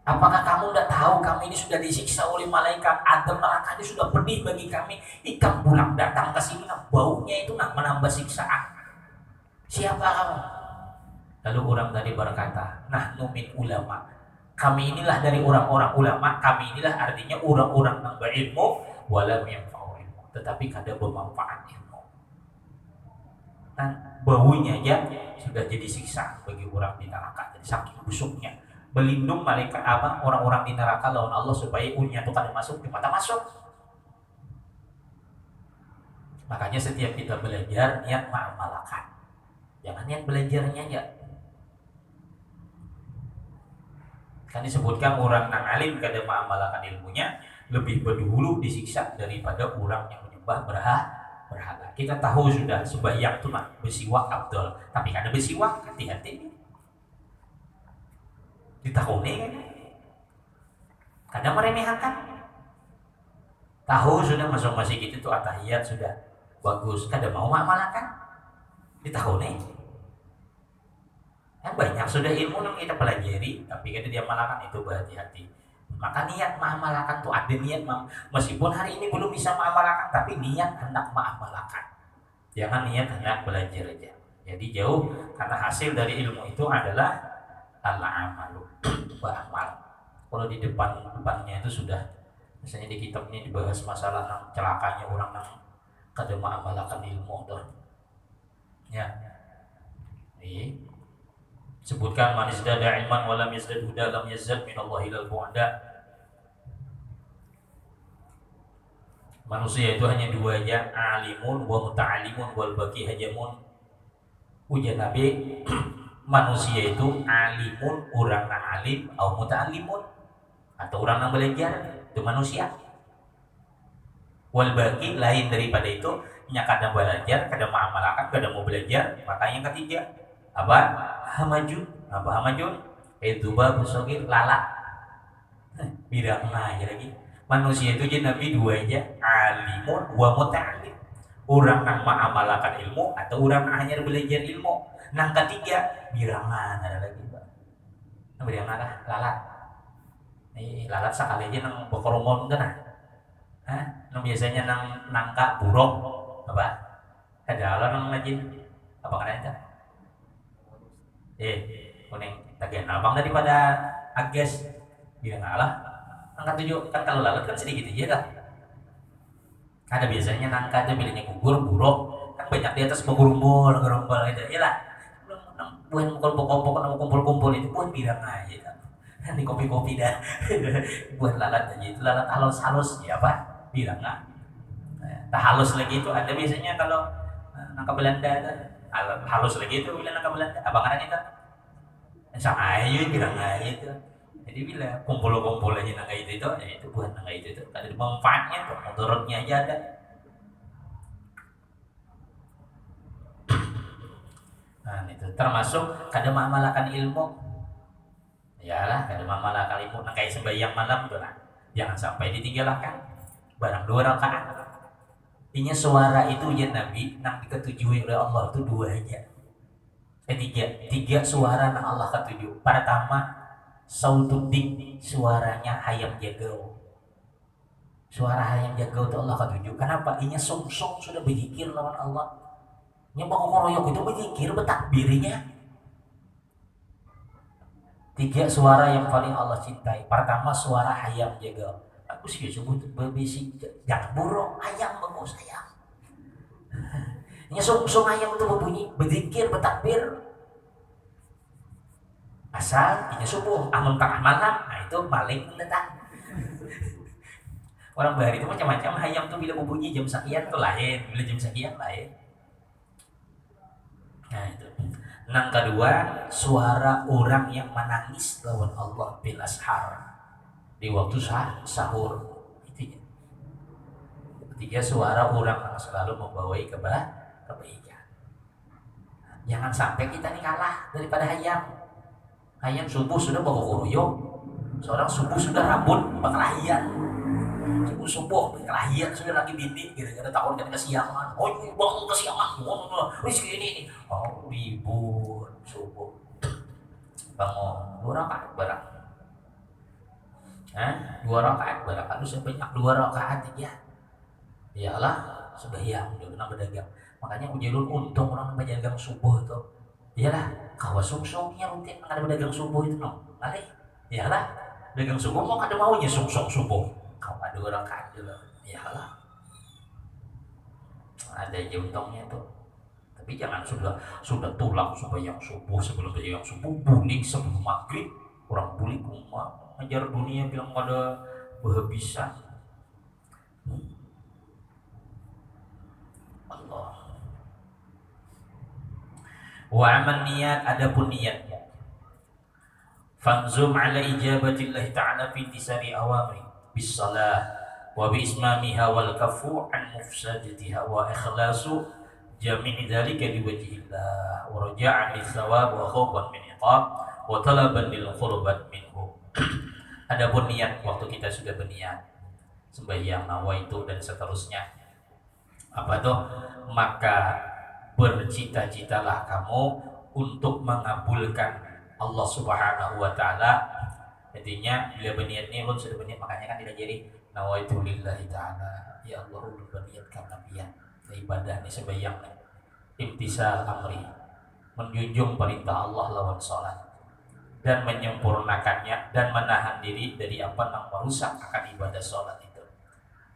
[SPEAKER 1] Apakah kamu tidak tahu kami ini sudah disiksa oleh malaikat? Adab neraka ini sudah pedih bagi kami. Ikam pulang datang ke sini, baunya itu menambah siksaan. Siapa kamu? Lalu orang tadi berkata, nahnu min ulama. Kami inilah dari orang-orang ulama. Kami inilah artinya orang-orang yang berilmu, walam yanfa'u ilmu, tetapi kada bermanfaat ilmu. Baunya aja sudah jadi siksa bagi orang di neraka. Jadi saking busuknya. Berlindung malaikat orang-orang di neraka lawan Allah supaya unya itu kada masuk di mata masuk. Makanya setiap kita belajar niat mengamalkan. Jangan niat belajarnya aja. Kan disebutkan orang yang alim kada mengamalkan ilmunya lebih berdahulu disiksa daripada orang yang menyembah berhala. Kita tahu sudah sembahyang itu bersiwak abdul, tapi kada bersiwak hati-hati. Ditakuni kan? Kada meremehkan. Tahu sudah masuk masjid itu atahiyat sudah bagus, kada mau mengamalkan. Ditakuni. Kan banyak sudah ilmu yang kita pelajari, tapi kada diamalkan, itu berhati-hati. Maka niat mengamalkan tuh ada niat meskipun hari ini belum bisa mengamalkan, tapi niat hendak mengamalkan. Jangan niat hendak belajar aja. Jadi jauh, karena hasil dari ilmu itu adalah al-amalu, beramal. Kalau di depannya itu sudah, misalnya di kitab ini dibahas masalah celakanya orang yang kada mengamalkan ilmu tuh. Ya. Ini sebutkan man izdada ilman wa lam yazdad huda lam yazdad minallahi ilal bu'da. Manusia itu hanya dua aja, alimun wa muta'alimun wal baqi hajamun. Ujar Nabi, manusia itu alimun, orang yang alim, atau muta'alimun, atau orang yang belajar, itu manusia. Wal baqi lain daripada itu, nya kada belajar, kada mengamalkan, kada mau belajar. Maka yang ketiga, apa? Hamajun. Apa hamajun? Edubah busogir lalat. Bidang aja lagi. Manusia itu jadi Nabi dua aja, alimun wa muta'alim, orang yang mengamalkan ilmu atau orang yang hanya belajar ilmu. Nang ketiga birangan ada lagi, Pak. Nang birangan lah, lalat. Lalat sekali aja nang bokoromon kan. Nang biasanya nang nangka burung apa? Ada Allah nang majin. Apa kena itu? Kuning tagihan abang daripada ages birangan lah. Angka 7 kan kalau lalat kan sedikit aja kan. Ada biasanya nangka aja pilihnya gugur, buruk, kan banyak di atas gerumbul gitu. Iyalah. Buat kumpul-kumpul nama kumpul-kumpul itu buat bilang aja kan. Di kopi-kopi dah. Buat lalat aja itu lalat halus-halus ya apa? Bilang nggak. Tak halus lagi itu ada biasanya kalau nangka Belanda ada halus lagi itu bilang nangka Belanda. Abangan itu sama aja bilang aja itu. Jadi bila kumpul-kumpul aja nangka itu ya itu buat nangka itu ada manfaatnya tuh, mudaratnya aja ada. Nah itu termasuk kada mengamalkan ilmu. Yalah kada mengamalkan ilmu nang kayak sembahyang malam tuh lah. Jangan sampai ditinggalkan. Barang 2 rakaat. Intinya suara itu ya Nabi nang diketujui oleh Allah itu 2 aja. Tiga suara nang Allah ketujuh. Pertama sautudik, suaranya hayam jagau. Suara hayam jagau itu Allah ketujuh. Kenapa? Inya sungsung sudah berzikir lawan Allah. Nya bangun koroyok itu berzikir bertakbirnya. 3 suara yang paling Allah cintai. Pertama suara hayam jagau. Aku sih sebut berbisik jangan burung ayam bagus ayam. Nya sungsung ayam itu berbunyi berzikir bertakbir. Asal ini subuh, amun tengah malam, nah itu maling letak. Orang bahari itu macam-macam, hayam tuh bila berbunyi jam sekian tuh lain, bila jam sekian lain. Nah itu. Yang kedua, suara orang yang menangis lawan Allah bil ashar di waktu sahur. Itu ya. Ketiga, suara orang yang selalu membawai kebaikan. Jangan sampai kita nih kalah daripada hayam. Hayam subuh sudah bawa kuroyok, seorang subuh sudah rambut berkelahian, subuh berkelahian sudah lagi bini, gara-gara takut kan kesiangan, oh bangun kesiangan, rezeki ini, oh ribut subuh, bangun 2 rakaat barang, 2 rakaat barang, harus banyak 2 rakaat aja, iyalah sembahyang udah kena berdagang, makanya ujalun untung orang berdagang subuh itu. Iyalah, kawa sungsungnya rutin ada pedagang subuh itu no. Mari, iyalah, dagang subuh mau kada maunya sungsung subuh. Kau ada orang kaya iyalah. Ada aja untungnya tuh. Tapi jangan sudah tulang supaya yang subuh sebelum yang subuh bulik sebelum maghrib orang bulik ngejar dunia bilang ada kehabisan. Allah. Wa aman niat adapun niatnya. Fanzum ala ijabatillahi ta'ala fi tisari awamri bis salah wa bi ismamiha wal kafu an mufsadatiha wa ikhlasu jami'i dzalika li wajhillah wa raja'an lis thawab wa khawfan min iqab wa talaban lil qurbat minhu. Adapun niat waktu kita sudah berniat sembahyang nawaitu dan seterusnya apa tuh maka bercita-citalah kamu untuk mengabulkan Allah Subhanahu wa taala. Intinya bila berniat ini ulun sudah berniat makanya kan tidak jadi nawaitu lillahi taala. Ya Allah ulun berniat karena niat ibadah ini sembahyang imtisal amri menjunjung perintah Allah lawan salat dan menyempurnakannya dan menahan diri dari apa yang merusak akan ibadah salat itu.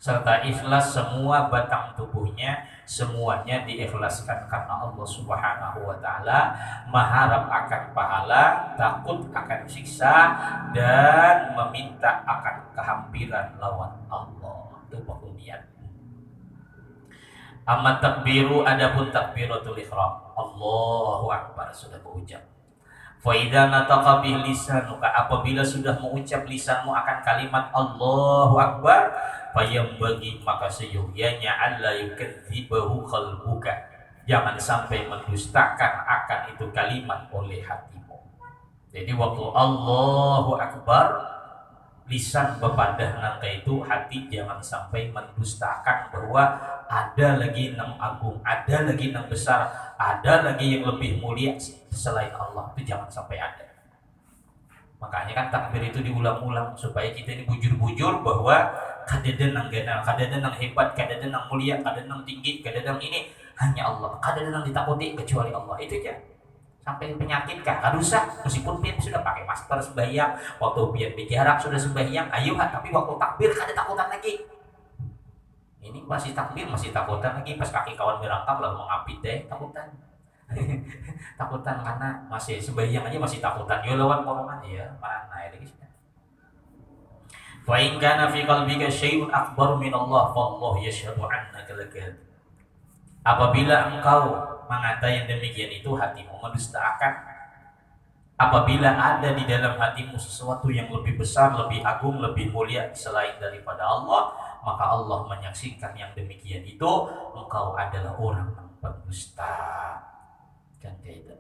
[SPEAKER 1] Serta ikhlas semua batang tubuhnya semuanya diikhlaskan karena Allah Subhanahu wa taala, mengharap akan pahala, takut akan siksa dan meminta akan kehampiran lawan Allah. Itu pokok niat. Amma takbiru adapun takbiratul ihram. Allahu akbar sudah berucap. Fa idza nataqa bi lisanuka apabila sudah mengucap lisanmu akan kalimat Allahu akbar fayam bagi maka seyogyanya alla yukadzibahu qalbuka jangan sampai mendustakan akan itu kalimat oleh hatimu. Jadi waktu Allahu akbar lisan bepadah nangka itu hati jangan sampai mendustakan bahwa ada lagi yang agung, ada lagi yang besar, ada lagi yang lebih mulia selain Allah, itu jangan sampai ada. Makanya kan takbir itu diulang-ulang supaya kita ini bujur-bujur bahwa kadeden nang gana, kadeden nang hebat, kadeden nang mulia, kadeden nang tinggi, kadeden nang ini hanya Allah, kadeden nang ditakuti kecuali Allah. Itu aja. sampai penyakit kah? Kan usah, meskipun pian sudah pakai masker sembahyang, waktu pian berjarak sudah sembahyang, ayo tapi waktu takbir kan ada takutan lagi. Ini masih takbir, masih takutan lagi, pas kaki kawan berangkap lalu mengapit deh, takutan. Takutan karena masih sembahyang aja masih takutan. Yo lawan corona ya, mana lagi sih. Fa in kana fi qalbika syai'un akbar min Allah, fallahu yashhadu annaka lakadzib. Apabila engkau mengata yang demikian itu, hatimu mendustakan. Apabila ada di dalam hatimu sesuatu yang lebih besar, lebih agung, lebih mulia selain daripada Allah, maka Allah menyaksikan yang demikian itu engkau adalah orang yang pendusta. Kan gitu.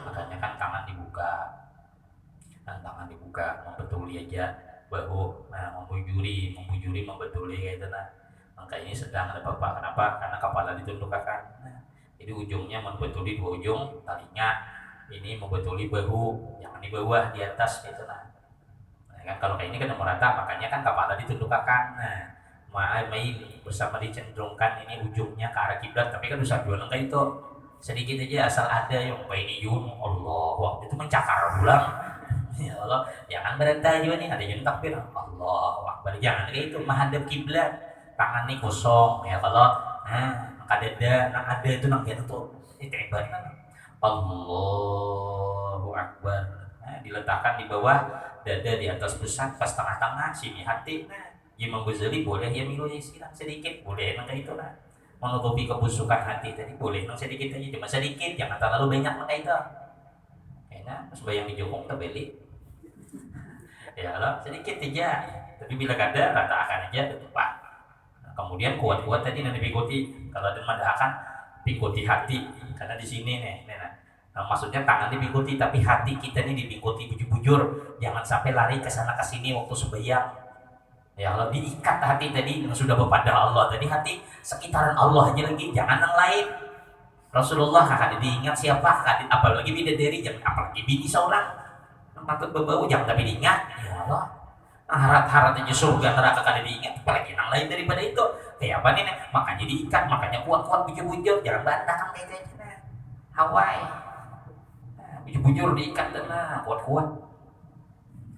[SPEAKER 1] Makanya kan tangan dibuka, membetuli aja bahu, nah membujuri, membetuli kayak itu nah. Maka ini sedang ada apa? Kenapa? Karena kepala ditundukkan. Nah, jadi ujungnya membetuli dua ujung talinya, ini membetuli bahu, jangan di bawah, di atas gitu nah. Nah kan kalau kayak ini kan merata, makanya kan kepala ditundukkan. Nah, main bersama dicenderungkan ini ujungnya ke arah kiblat, tapi kan bisa jualan kayak itu. Sedikit aja asal ada yang bainiyun Allah waktu itu mencakar ulang. Ya Allah, jangan berantai juga nih, ada yang takbir Allah Akbar, jangan kayak itu, menghadap kiblat, tangan nih kosong ya kalau ada itu nang itu ibadah Allahu Akbar. Nah, diletakkan di bawah dada, di atas pusat, pas tengah-tengah sini hati. Nah, Imam Ghazali boleh ya milu silang sedikit, boleh maka itu lah. Menutupi kebusukan hati tadi boleh, sedikit aja, cuma sedikit, jangan terlalu banyak maka itu. Enak, sembahyang di jokong terbeli. Ya Allah, sedikit aja. Tapi bila kada ratakan aja tepat. Nah, kemudian kuat-kuat tadi nanti pikoti. Kalau ada madahakan pikoti hati, karena di sini nih. Nah, maksudnya tangan dipikuti tapi hati kita ini dipikuti bujur-bujur. Jangan sampai lari ke sana ke sini waktu sembahyang. Ya Allah, diikat hati tadi sudah kepada Allah. Tadi hati sekitaran Allah aja lagi, jangan yang lain. Rasulullah akan diingat siapa? Apalagi bidadari, jangan apalagi bini seorang. Patut berbau jangan tapi diingat. Ya Allah, harat-harat aja surga neraka kada diingat, apalagi yang lain daripada itu. Kayak apa nih? Makanya diikat, makanya kuat-kuat bujur-bujur, jangan bantakan kayak itu. Hawaii. Bujur-bujur diikat dan kuat-kuat.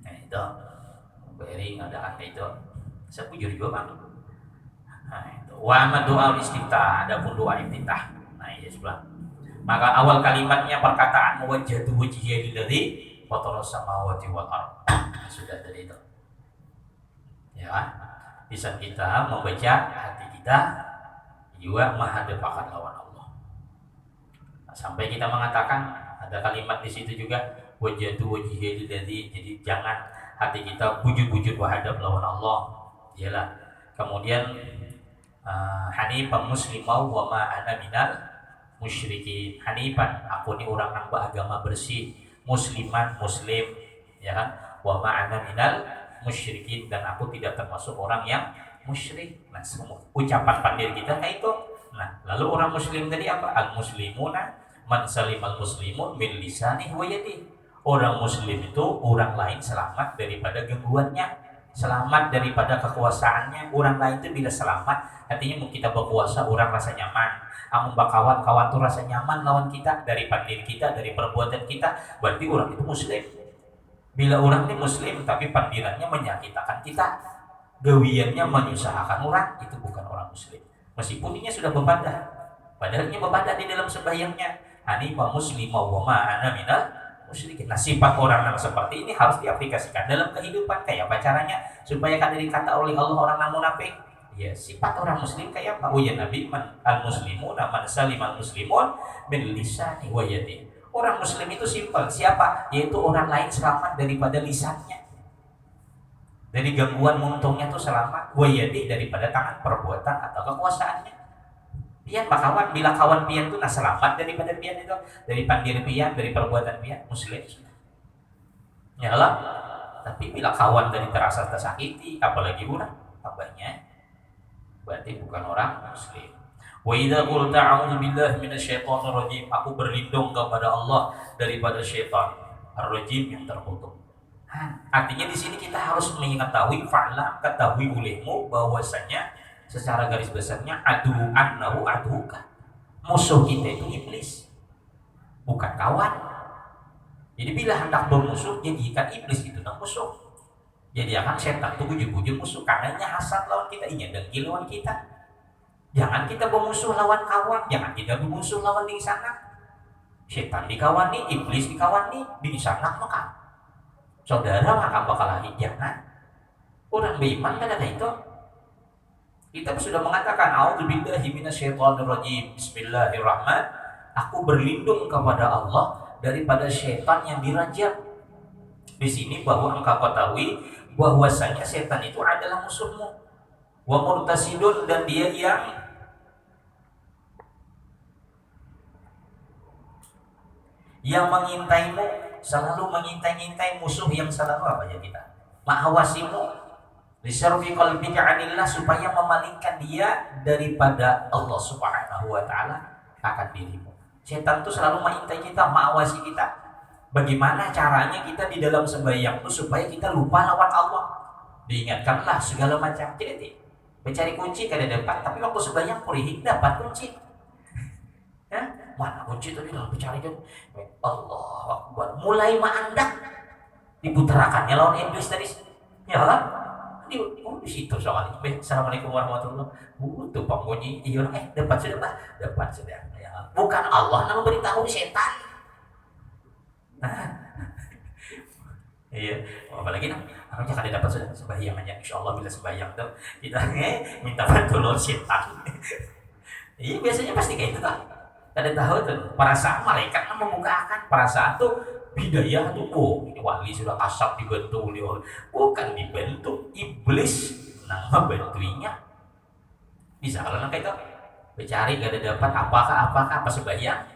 [SPEAKER 1] Nah itu bering ada itu saya bujur juga bang. Nah itu wa doa istiftah, ada pun doa istiftah. Nah ini sebelah. Maka awal kalimatnya perkataan wajhatu wajhiya lillazi fatara samawati wal ardh. Sudah tadi itu. Ya, bisa kita membaca hati kita juga menghadapkan lawan Allah. Nah, sampai kita mengatakan ada kalimat di situ juga wajhatu wajhiya lillazi, jadi jangan hati kita bujur-bujur menghadap lawan Allah. Iyalah. Kemudian hanifan muslimau wa ma ana minal musyrikin. Hanifan, aku ini orang yang beragama bersih, musliman muslim, ya kan? Wa ma ana minal musyrikin, dan aku tidak termasuk orang yang musyrik. Nah, semua ucapan pandir kita kayak itu. Nah, lalu orang muslim tadi apa? Al muslimuna man salimal muslimun min lisanihi wa yadihi. Orang muslim itu orang lain selamat daripada gangguannya, selamat daripada kekuasaannya. Orang lain itu bila selamat, artinya mau kita berkuasa orang rasa nyaman, amun kawan tuh rasa nyaman lawan kita dari pandir kita, dari perbuatan kita, berarti orang itu muslim. Bila orang ini muslim tapi pandirannya menyakitkan kita, gawiannya menyusahkan orang, itu bukan orang muslim. Meskipun dia sudah bebadah, padahalnya bebadah di dalam sembahyangnya. Hanifah muslimah wa ma ana minal musyrikin. Nah, sifat orang yang seperti ini harus diaplikasikan dalam kehidupan. Kayak apa caranya supaya kada dikata oleh Allah orang yang munafik? Ya, sifat orang muslim kayak apa? Oh ya Nabi, al muslimun man salimal muslimun min lisani wa yadihi. Orang muslim itu simpel. Siapa? Yaitu orang lain selamat daripada lisannya, dari gangguan muntungnya itu selamat, wa yadihi daripada tangan perbuatan atau kekuasaannya. Pian kawan, bila kawan pian itu selamat daripada pian itu, dari pandir pian, dari perbuatan pian, muslim. Ya Allah. Tapi bila kawan dari terasa tersakiti, apalagi orang tambahnya, berarti bukan orang muslim. Wa idza qulta a'udzu billahi minasyaitonir rajim, aku berlindung kepada Allah daripada syaitan ar-rajim yang terkutuk. Artinya di sini kita harus mengetahui fa'lam, ketahui olehmu bahwasanya secara garis besarnya annahu aduka, musuh kita itu iblis, bukan kawan. Jadi bila hendak bermusuh, jadikan iblis itu nang musuh. Jadi akan setan itu ujung-ujung musuh. Karenanya hasad lawan kita, ingin dengki lawan kita. Jangan kita bermusuh lawan kawan, jangan kita bermusuh lawan di sana. Setan dikawani, iblis dikawani, di sana maka saudara maka bakal lagi. Jangan. Orang beriman pada itu. Kita sudah mengatakan a'udzubillahi minasyaitonirrajim. Bismillahirrahmanirrahim. Aku berlindung kepada Allah daripada setan yang dirajam. Di sini bahwa engkau ketahui bahwasanya setan itu adalah musuhmu. Wa murtasidun, dan dia yang mengintaimu, selalu mengintai-intai musuh yang selalu apa ya kita? Ma'awasimu Lisyarfi qalbika 'anillah, supaya memalingkan dia daripada Allah Subhanahu wa taala akan dirimu. Setan itu selalu mengintai kita, mengawasi kita. Bagaimana caranya kita di dalam sembahyang itu supaya kita lupa lawan Allah. Diingatkanlah segala macam. Jadi mencari kunci kada dapat, tapi waktu sembahyang purih dapat kunci. Ya? Mana kunci tadi dalam mencari kan? Allah Akbar. Mulai mandak diputerakannya lawan iblis tadi. Ya lah. Di situ soalnya. Assalamualaikum warahmatullahi wabarakatuh. Tuh pengunci dapat sudah Pak. Dapat sudah. Ya. Bukan Allah yang memberitahu setan. Iya, apalagi aku jangan dapat sudah sembahyang aja. Insyaallah bila sembahyang tuh kita minta bantuan setan. Iya, biasanya pasti kayak itu kan. Kada tahu tuh perasaan malaikat membukakan perasaan tuh bidayah tuh, ini wali sudah kasap dibentuk oleh bukan dibentuk iblis nama bantuinya. Bisa kalau kayak itu bercari gak ada dapat apakah apa sembahyang,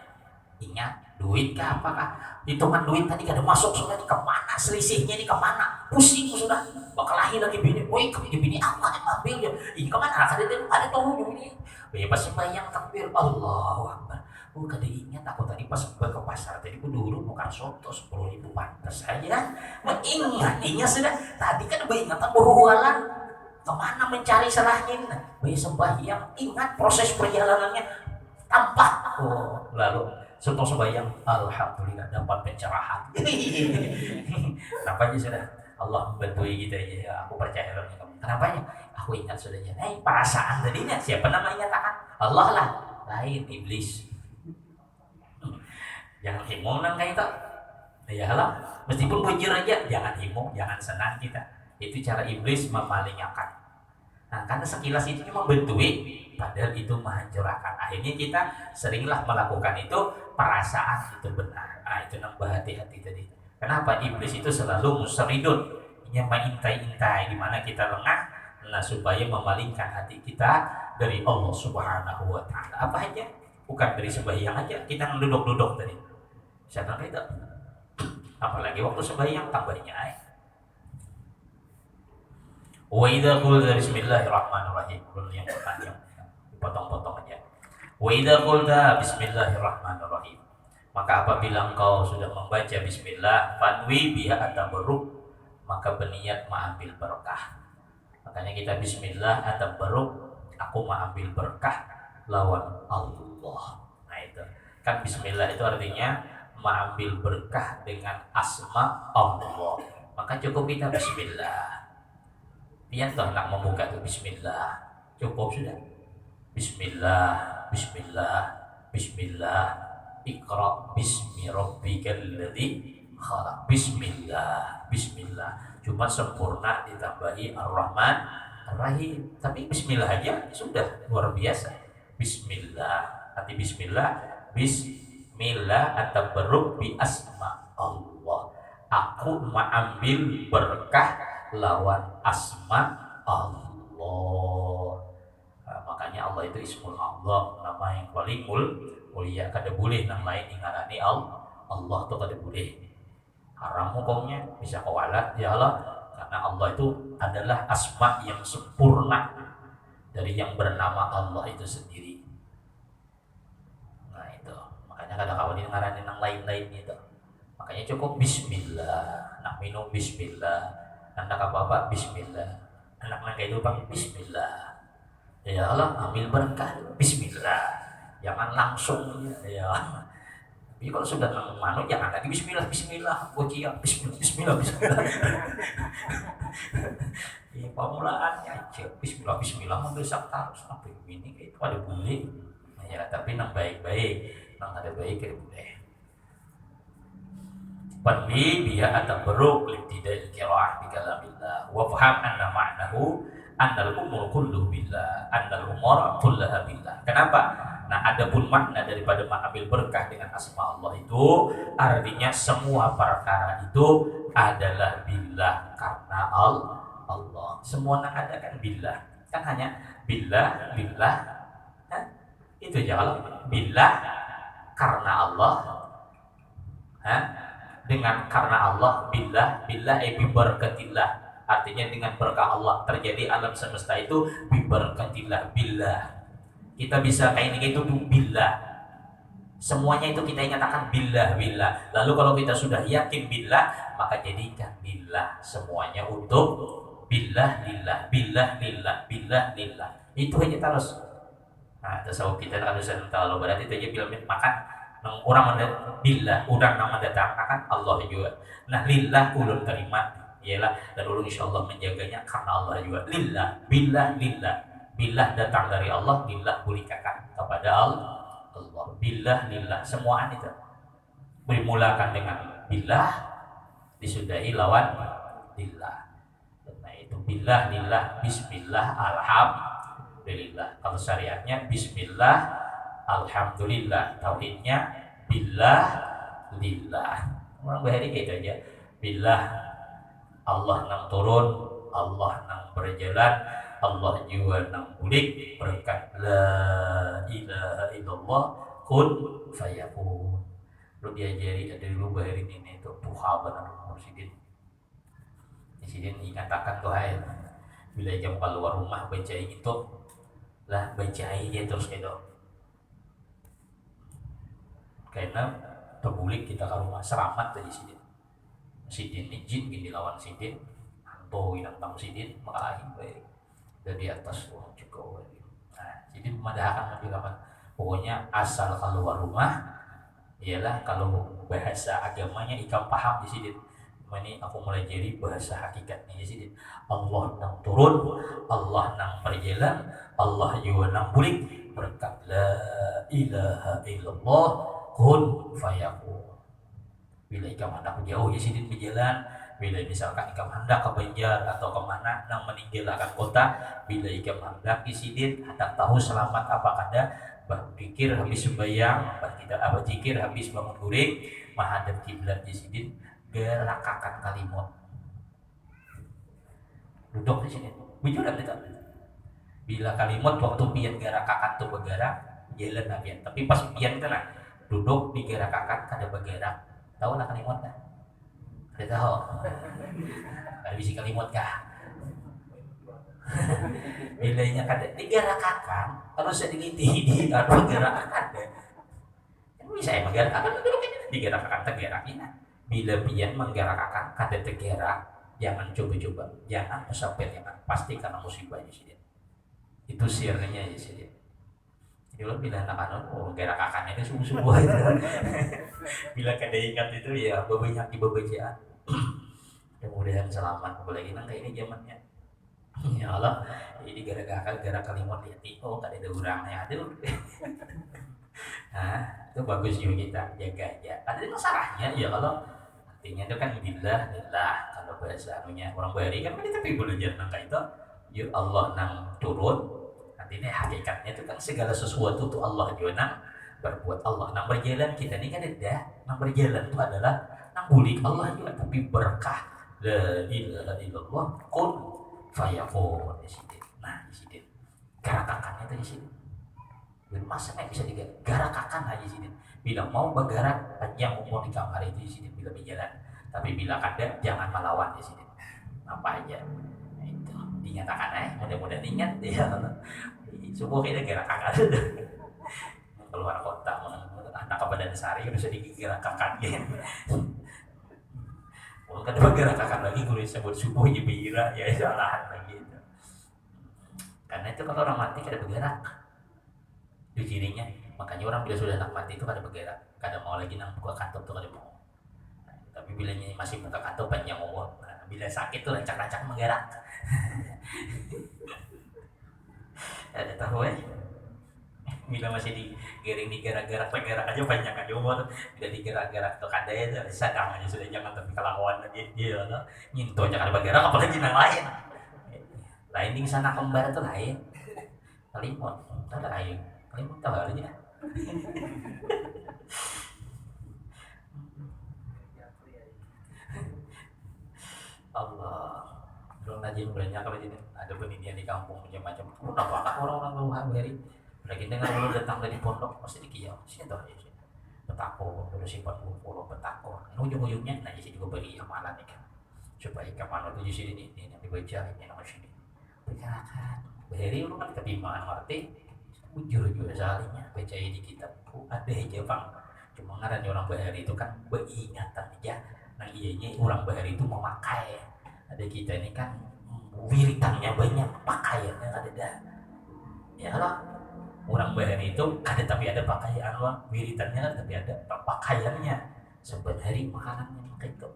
[SPEAKER 1] ingat duit kah apakah hitungan duit tadi gak ada masuk, sudah di kemana selisihnya, di kemana pusing sudah bakal lahir lagi bini, woi kami di bini apa yang ambil ya ini kemana ada tahu ini ya pas sembahyang takbir Allahu Akbar. Kada ingat aku tadi pas ke pasar tadi aku dulu makan soto 10.000 pantas saja. Ingat sudah tadi kan beringatan berhualan kemana mencari selahin bayi sembahyang, ingat proses perjalanannya tampak lalu setelah sembahyang alhamdulillah dapat pencerahan. Kenapa sudah Allah membantu kita ya, aku percaya dalam kamu. Kenapa aku ingat sudahnya perasaan tadinya siapa namanya ingat Allah lah, lain iblis. Jangan himong nang kayak itu. Ya lah, meskipun bujur aja jangan himong, jangan senang kita. Itu cara iblis memalingkan. Nah, karena sekilas itu cuma bentui, padahal itu menghancurkan. Akhirnya kita seringlah melakukan itu, perasaan itu benar. Itu nambah hati-hati tadi. Kenapa iblis itu selalu musridun, yang mengintai-intai di mana kita lengah, nah supaya memalingkan hati kita dari Allah Subhanahu wa taala. Apa aja? Bukan dari sembahyang aja, kita duduk-duduk tadi. Siapa itu? Apalagi waktu sembahyang tambahnya wa idza qulta bismillahirrahmanirrahim. Yang pertanyaan dipotong-potong aja. Wa idza qulta bismillahirrahmanirrahim, maka apabila engkau sudah membaca bismillah fanwi biha atabarruk, maka berniat mengambil berkah. Makanya kita bismillah atabarruk, aku mengambil berkah lawan Allah. Nah itu kan bismillah itu artinya mengambil berkah dengan asma Allah. Maka cukup kita bismillah. Dia tuh nak membuka itu bismillah. Cukup sudah. Bismillah, bismillah, bismillah. Iqra bismi rabbikal ladzi khalaq. Bismillah, bismillah. Cuma sempurna ditambahi Ar-Rahman Ar-Rahim. Tapi bismillah aja sudah luar biasa. Bismillah, arti bismillah, bismillah atabarruk bi asma Allah. Aku mengambil berkah lawan asma Allah. Nah, makanya Allah itu ismul Allah, nama yang paling mulia. Kada boleh nang lain ngarani Allah tuh kada boleh. Haram hukumnya, bisa kawalat ya Allah, karena Allah itu adalah asma yang sempurna dari yang bernama Allah itu sendiri. Nah itu makanya kada kawan ngarani nang lain-lain itu. Makanya cukup bismillah. Nak minum bismillah, anak apa-apa bismillah, anak kehidupan bismillah. Ya Allah ambil berkah bismillah. Jangan langsung ya. Jadi kalau sudah manut jangan lagi bismillah bismillah, bocil bismillah bismillah bismillah. Iya pemulaannya aja bismillah bismillah mendesak terus apa ini itu ada boleh. Ya tapi nang baik-baik, nang ada baik ya boleh. Panli biha atabarruk libtidai qiraah bi kalamillah wa faham anna ma'nahu annal umur kullu billah annal umur kullaha billah. Kenapa? Nah, adapun makna daripada mengambil berkah dengan asma Allah itu artinya semua perkara itu adalah billah karena Allah. Semua yang ada kan billah. Kan hanya billah billah. Nah, itu aja kalau billah karena Allah. Hah? Dengan karena Allah billah biberkatillah, artinya dengan berkah Allah terjadi alam semesta itu biberkatillah billah. Kita bisa kayak ini itu billah, semuanya itu kita nyatakan billah billah. Lalu kalau kita sudah yakin billah maka jadikan billah semuanya untuk billah lillah billah lillah billah lillah, itu aja terus. Nah tasawuf kita harus tahu berarti itu aja bila makan orang billah orang nama datang akan Allah juga. Nah lillah ulun terima ialah dan ulun insyaallah menjaganya karena Allah juga. Lillah billah lillah billah datang dari Allah, lillah bulikakan kepada Allah. Billah lillah semuaan itu dimulakan dengan billah disudahi lawan lillah. Nah itu billah lillah bismillah alhamdulillah. Kalau syariatnya bismillah alhamdulillah, tauhidnya billah lillah. Orang bahari gitu aja. Billah Allah nang turun, Allah nang berjalan, Allah juga nang bulik berkat la ilaha illallah kun fayakun. Lu diajari ada dulu bahari ini itu tuha benar mursidin. Mursidin dikatakan tuh hai bila jam keluar rumah baca itu lah baca aja terus gitu. Karena terbulik kita ke rumah seramat dari sidin. Sidin izin gini lawan sidin, hantu yang tam sidin makalahin baik dari atas wah juga. Nah, sidin memadahkan menjelaskan pokoknya asal keluar rumah ialah kalau bahasa agamanya ikam paham di sidin. Ini aku mulai jadi bahasa hakikatnya di sidin. Allah nang turun, Allah nang berjalan, Allah juga nang bulik berkat la ilaha illallah kun fayakun. Bila ikam hendak jauh ya sidin berjalan, bila misalkan ikam hendak ke Banjar atau kemana nang meninggalkan kota, bila ikam hendak di sidin hendak tahu selamat apa kada, berpikir habis sembahyang, tidak apa zikir habis bangun guring, menghadap kiblat di sidin, gerakakan kalimat. Duduk di sini, bujuran itu. Bila kalimat waktu pian gerakakan tu bergerak, jalan nabian. Tapi pas pian itu nah duduk di gerakakan kada bergerak. Tahu lah kalimat dah. Kada tahu. Kada bisi kalimat kah? Bilanya kada digerakakan, kalau sedikit di bergerakakan deh. Bisa ya menggerakkan duduk ini digerakkan tergeraknya. Bila pian menggerakkan kada tergerak, jangan coba-coba, jangan sampai jangan pasti karena musibah di sini. Itu sirnya di sini. Jadi bila anak-anak gerakakannya itu subuh-subuh itu. Bila kada ingat itu ya banyak dibacaan. Mudah-mudahan selamat apalagi nang kayak ini zamannya. Ya Allah, ini gara-gara kalimat hati. Oh, kada ada urangnya aduh. Nah, itu bagus juga kita jaga aja. Ada masalahnya ya kalau artinya itu kan billah lillah. Kalau bahasa anunya orang Bali kan kita tapi belajar nang itu. Ya Allah nang turun. Artinya hakikatnya itu kan segala sesuatu itu Allah juga nang berbuat. Allah nang berjalan kita ini kan ada nang berjalan itu adalah nang bulik Allah juga tapi berkah la ilaha illallah kun fayakun di sini. Nah di sini gerakakannya itu di sini. Dan masa nggak bisa digarakakan aja di sini. Bila mau bergerak panjang umur di kamar itu di sini bila berjalan. Tapi bila kada jangan melawan di sini. Apa aja itu dinyatakan mudah-mudahan ingat ya. Semua kita gerakakan keluar kota anak kebadan sari udah sedikit gerakakan gitu. Kalau kada bergerakakan lagi gue sebut subuh jibira ya salahan lagi itu. Karena itu kalau orang mati kada bergerak itu cirinya Makanya orang bila sudah nak mati itu kada bergerak, kada mau lagi nang buka kantor tuh kada mau. Tapi bila masih buka kantor panjang umur, nah, bila sakit tuh rancak-rancak menggerak. Ada tahu bila masih digiring digerak-gerak tergerak aja panjang aja umur, bila digerak-gerak tuh kada itu sadang aja sudah, jangan tapi kelakuan aja dia lah nyinto aja kada bergerak apalagi nang lain. Lain di sana kembar tuh lain. Kalimut, ada lain. Kalimut tahu aja. Allah. Belum najin banyak kalau jadi ada pendidikan di kampung macam-macam. Kenapa orang-orang luar hari lagi dengar dulu datang dari pondok pasti dikiyau. Sini tuh sini. Petako dulu simpan pulau petako. Ujung-ujungnya nah sini juga bagi amalan nih kan. Supaya kemana tuh sini ini nanti baca ini nama sini. Pergerakan. Bahari lu kan ketimbangan ngerti. Ujur juga salahnya baca di kitab. Ada aja bang. Cuma ngaran orang bahari itu kan beringatan aja. Nah ianya orang bahari itu memakai. Ada kita ini kan wiritannya banyak, pakaiannya ada dah. Ya lah, orang bahari itu ada tapi ada pakaian lah, wiritannya kan tapi ada pakaiannya. Sebenarnya makanannya itu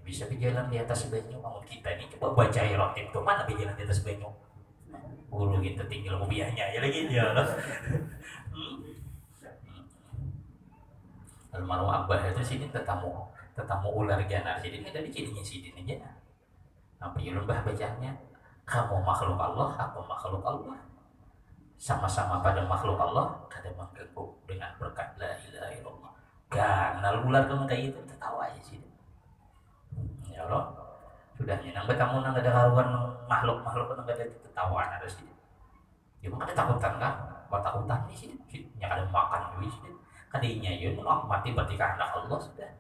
[SPEAKER 1] bisa berjalan di atas banyu. Namun kita ini coba baca rotib itu mana berjalan di atas banyu? Bulu kita tinggal mobianya ya lagi ya lah. Almarhum abah itu sini tetamu ular ganar sini dari cirinya sini aja. Apa ya lembah bacanya? Kamu makhluk Allah, aku makhluk Allah. Sama-sama pada makhluk Allah, kada mengganggu dengan berkat la ilaha illallah. Karena ular kemudian itu tertawa aja sih. Ya Allah, sudah nang bertamu nang ada karuan makhluk nang ada tertawa ada sih. Ya maka takutan kan? Takutan di sini. Nya kada makan di sini. Kadinya ya mati berarti karena Allah sudah.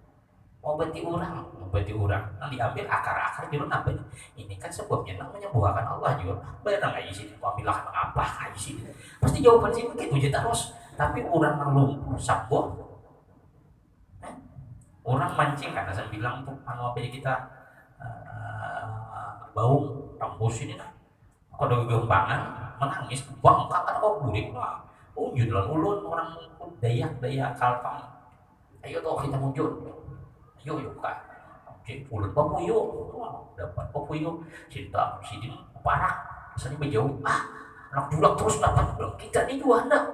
[SPEAKER 1] Mau berarti orang yang diambil akar-akar juga apa ini kan sebabnya namanya buahkan Allah juga bayar nggak isi pamilah apa kayak isi pasti jawaban sih begitu aja terus tapi orang yang lumpuh sabuh orang mancing karena saya bilang tuh anu apa kita bau rambus ini nah kalau gembangan menangis bangkak atau burik lah jualan ulun orang dayak kaltang ayo toh kita muncul yuk kak ulet papuyo dapat papuyo cinta sidin parah misalnya menjauh anak julak terus dapat kita ini juga anda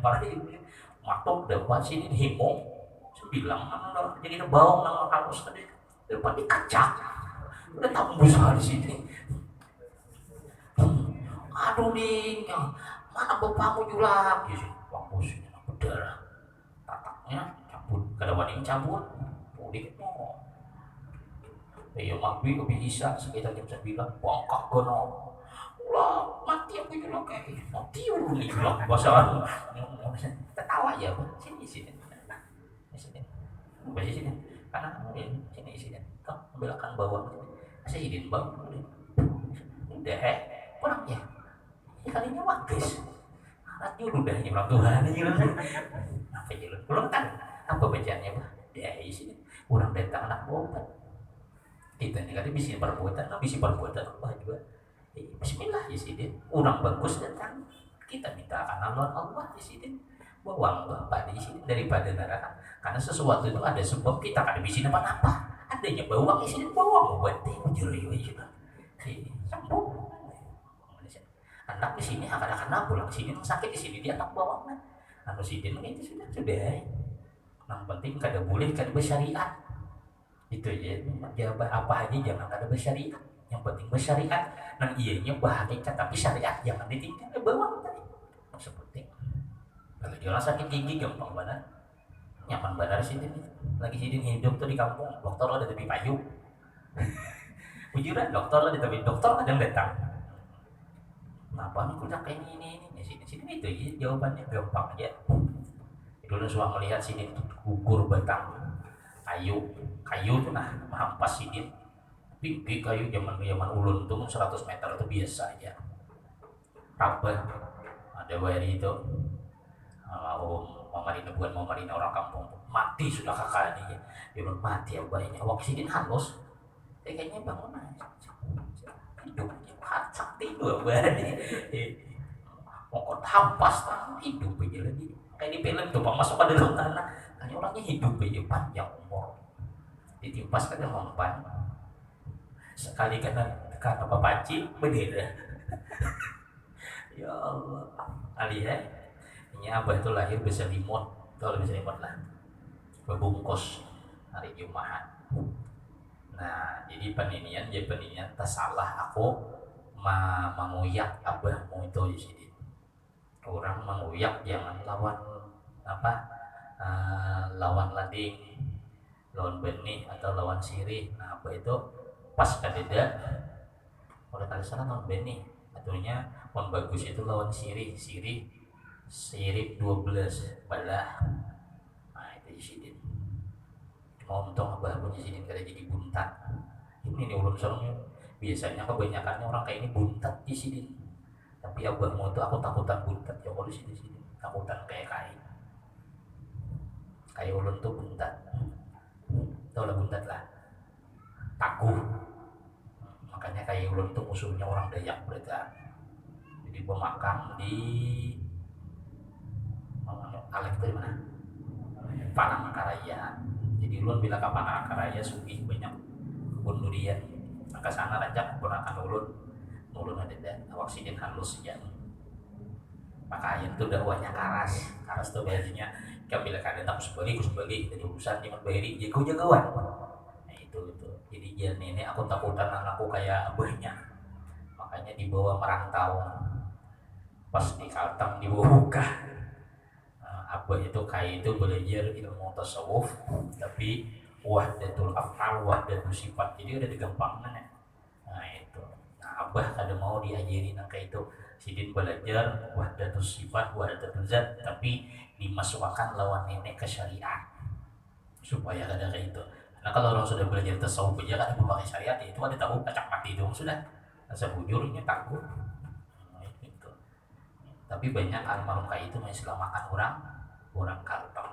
[SPEAKER 1] parah ini matok dapat sini himong bilang jadi bawang nama halus tadi dapat dikacak udah tambus di sini aduh ding mana bapakmu julak ya sih bapakmu sini berdarah tataknya cabut kada wani cabut iya magbi bisa sekitar jam 9 bongkak gono lah mati aku juga kayak mati nih juga bahasa tertawa ya sini baca sini karena sini kau belakang bawah saya izin bang udah kurang ya kalinya wakis anak juga udah nyerang Tuhan aja apa jalan pulang kan apa bacaannya pak ya sini kurang datang anak obat kita ini kan bisa perbuatan apa juga bismillah ya sini orang bagus datang kita minta akan Allah di sini bawang bapak di sini daripada neraka karena sesuatu itu ada sebab kita kan bisa dapat apa adanya bawang di sini bawang buat teh menjadi juga sambung anak di sini akan pulang di sini sakit di sini dia anak bawang kan anu sini itu sudah yang penting kada boleh kada bersyariat itu ya jawaban apa aja jangan kada bersyariat yang penting bersyariat dan ianya bahagia tapi syariat jangan ditinggal bawang tadi seperti kalau dia orang sakit gigi gampang banget nyaman benar sih lagi sini hidup tuh di kampung dokter lo ada tepi payu ujuran dokter lo di tepi dokter ada yang datang kenapa nih kuda kayak ini sini itu ya jawabannya gampang aja dulu suah melihat sini gugur batang kayu tuh nah hampas sini tapi kayu zaman ulun tuh 100 meter itu biasa aja rabah ada wari itu Marina bukan Marina orang kampung mati sudah kakaknya dia mati ya bayinya waktu sini halus kayaknya bangun aja hidupnya sakti dua bari mau hampas hidup aja lagi Kayak di film tuh Pak masuk ke dalam tanah, hanya orangnya hidup aja panjang umur. Ditimpas ke dalam mempan. Sekali karena papaci bendera. Ya Allah. Alih ini abah itu lahir bisa limut, kalau bisa limut lah. Bebungkus hari Jumat. Nah, jadi peninian tak salah aku menguyak abahmu itu di sini. Orang menguyak jangan lawan apa? Lawan lading, lawan benih atau lawan sirih. Nah, apa itu pas kadeda oleh kali salah lawan benih. Atunya pun bagus itu lawan sirih 12 balah. Nah, itu di sini. Cuma untung abah punya sini kada jadi buntat. Ini nih ulun soalnya biasanya kebanyakannya orang kayak ini buntat di sini. Tapi abahmu itu aku takutan buntat ya kalau di sini takutan kayak ulun tuh buntat. Tahu lah buntat lah. Taguh. Makanya kayak ulun tuh musuhnya orang Dayak mereka. Jadi pemakang di Alek itu di mana? Panangkaraya. Jadi ulun bila ke Panangkaraya sugih banyak kebun durian. Maka sana rancak keponakan ulun ada awak sidin halus ya. Maka ayam tuh dakwanya karas tuh biasanya bila kadang tak sebagi jadi urusan di bayari jago-jagoan. Nah itu jadi jangan nenek aku takutan anakku kayak abahnya, makanya dibawa merantau pas di Kalteng dibawa buka. Abah itu kayak itu belajar ilmu tasawuf tapi wahdatul af'al wahdatul sifat, jadi udah digampangkan ya. Nah itu abah kada mau diajarin kayak itu. Sidin belajar wahdatul sifat wahdatul zat tapi dimasukkan lawan nenek ke syariat supaya kada kayak itu. Karena kalau orang sudah belajar tasawuf aja kan memakai syariat itu ada tahu kacak mati itu sudah rasa bujurnya takut. Nah, itu. Tapi banyak almarhum kayak itu masih selamatkan orang Kalteng.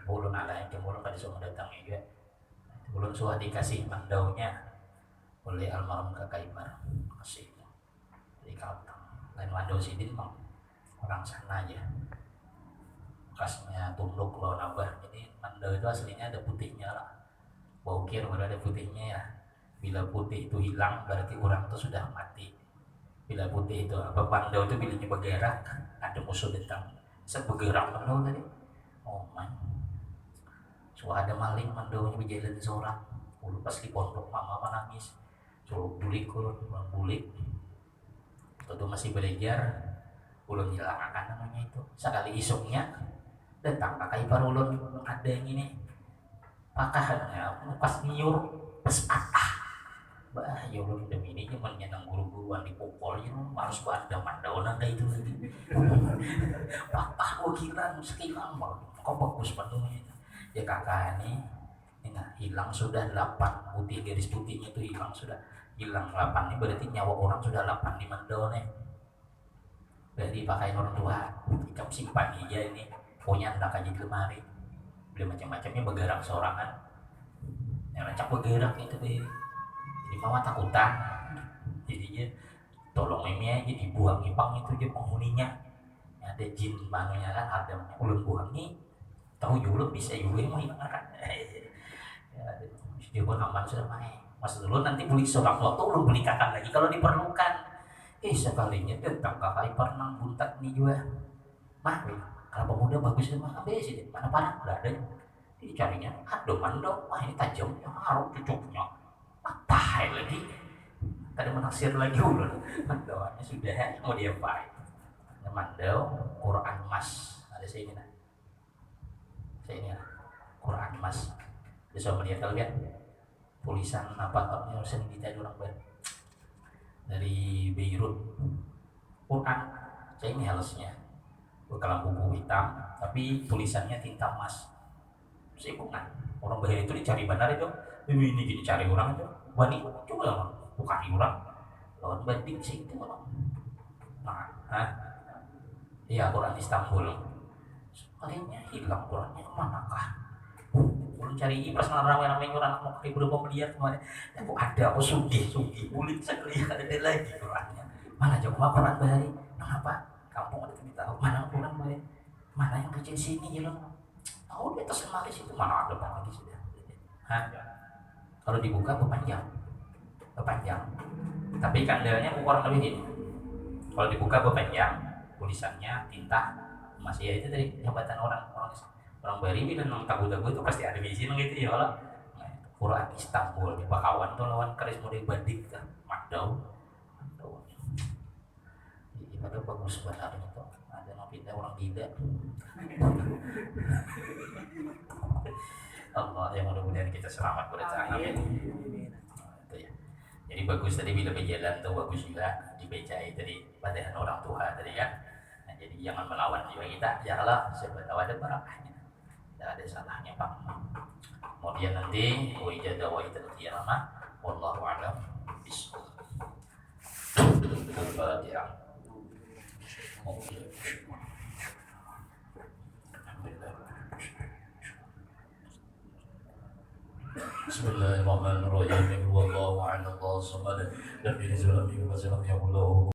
[SPEAKER 1] Ulun ala yang ulun kada semua datang juga. Ulun sudah dikasih mandaunya oleh almarhum kakak ipar kasih di Kalteng. Lain mandau sidin mah orang sana aja. Bekasnya tunduk lawan abah. Jadi mandau itu aslinya ada putihnya lah. Baukir baru ada putihnya ya. Bila putih itu hilang berarti orang itu sudah mati. Bila putih itu apa mandau itu bilanya bergerak ada musuh datang. Saya bergerak mandau tadi. Oh man. So ada maling mandaunya berjalan seorang. Ulu pas di pondok mama nangis. Suruh bulik ulun bulik. Itu masih belajar. Ulun hilangkan namanya itu. Sekali isuknya datang kakak ipar ulun ada yang ini. Pakahannya pas niur pas patah. Bah, ya ulun demi ini cuma nyenang guru-guruan dipukulnya harus banda mandaunan dah itu lagi. Patah wakilan sekilang banget. Kok bagus penuhnya. Ya kakak ini nah, hilang sudah 8 putih garis putihnya itu hilang 8 ini berarti nyawa orang sudah 8 di mandau nih. Berarti pakai orang tua kita simpan aja ini punya hendak aja di lemari beli macam-macamnya bergerak seorangan yang rancak bergerak itu deh. Jadi mama takutan jadinya tolong ini aja dibuang ipang itu dia penghuninya ada jin manunya kan ada ulun buangi tahu juga bisa juga mau hilang kan ya dia pun aman sudah main mas dulu nanti beli seorang waktu ulun belikan lagi kalau diperlukan. Sekalinya datang kakak ipar nang buntat nih juga mah kalau pemuda bagus mah ambil sih mana panah udah ada dicarinya aduh mandok wah ini tajamnya harus cucuknya patah lagi tadi menaksir lagi ulun mandauannya sudah mau diapain mandau Quran Mas ada saya ini Quran Mas bisa melihat kalian tulisan apa yang sering ditanya orang banyak dari Beirut Quran saya ini halusnya berkelam buku hitam tapi tulisannya tinta emas. Saya bukan orang Beirut itu dicari benar itu ini dicari orang itu bani coba bukan orang lawan banding sih itu orang iya Quran Istanbul kaliannya hilang Qurannya kemanakah belum cari pas ramai-ramai orang mau pakai berapa miliar kemarin aku ada aku sugih bulit sekali ada lagi Qurannya mana coba Quran bahari kenapa kampung ada kita tahu mana orang lain, mana yang kerja sini ya loh. Tahu di atas lemari situ mana ada lagi sudah. Hah? Kalau dibuka berpanjang, berpanjang. Tapi kandangnya kurang lebih ini. Kalau dibuka berpanjang, tulisannya tinta masih ya itu tadi jabatan orang Bariwi dan orang Tagu-Tagu itu pasti ada di sini gitu ya Allah. Quran Istanbul di Bakawan tuh lawan keris model badik kan, Madau. Pada bagus banget itu. Ada yang pindah orang tidak. Allah yang mudah-mudahan kita selamat berjalan. Amin. Itu ya. Jadi bagus tadi bila berjalan tuh bagus juga dibecai tadi bacaan orang tua tadi kan. Nah, jadi jangan melawan jiwa kita. Ya Allah, siapa tahu ada barakahnya. Tidak ada salahnya Pak. Kemudian nanti wijada wa idal qiyamah wallahu a'lam bishawab. Al-Fatihah. Bismillahirrahmanirrahim. Wallahu a'lam bishawab.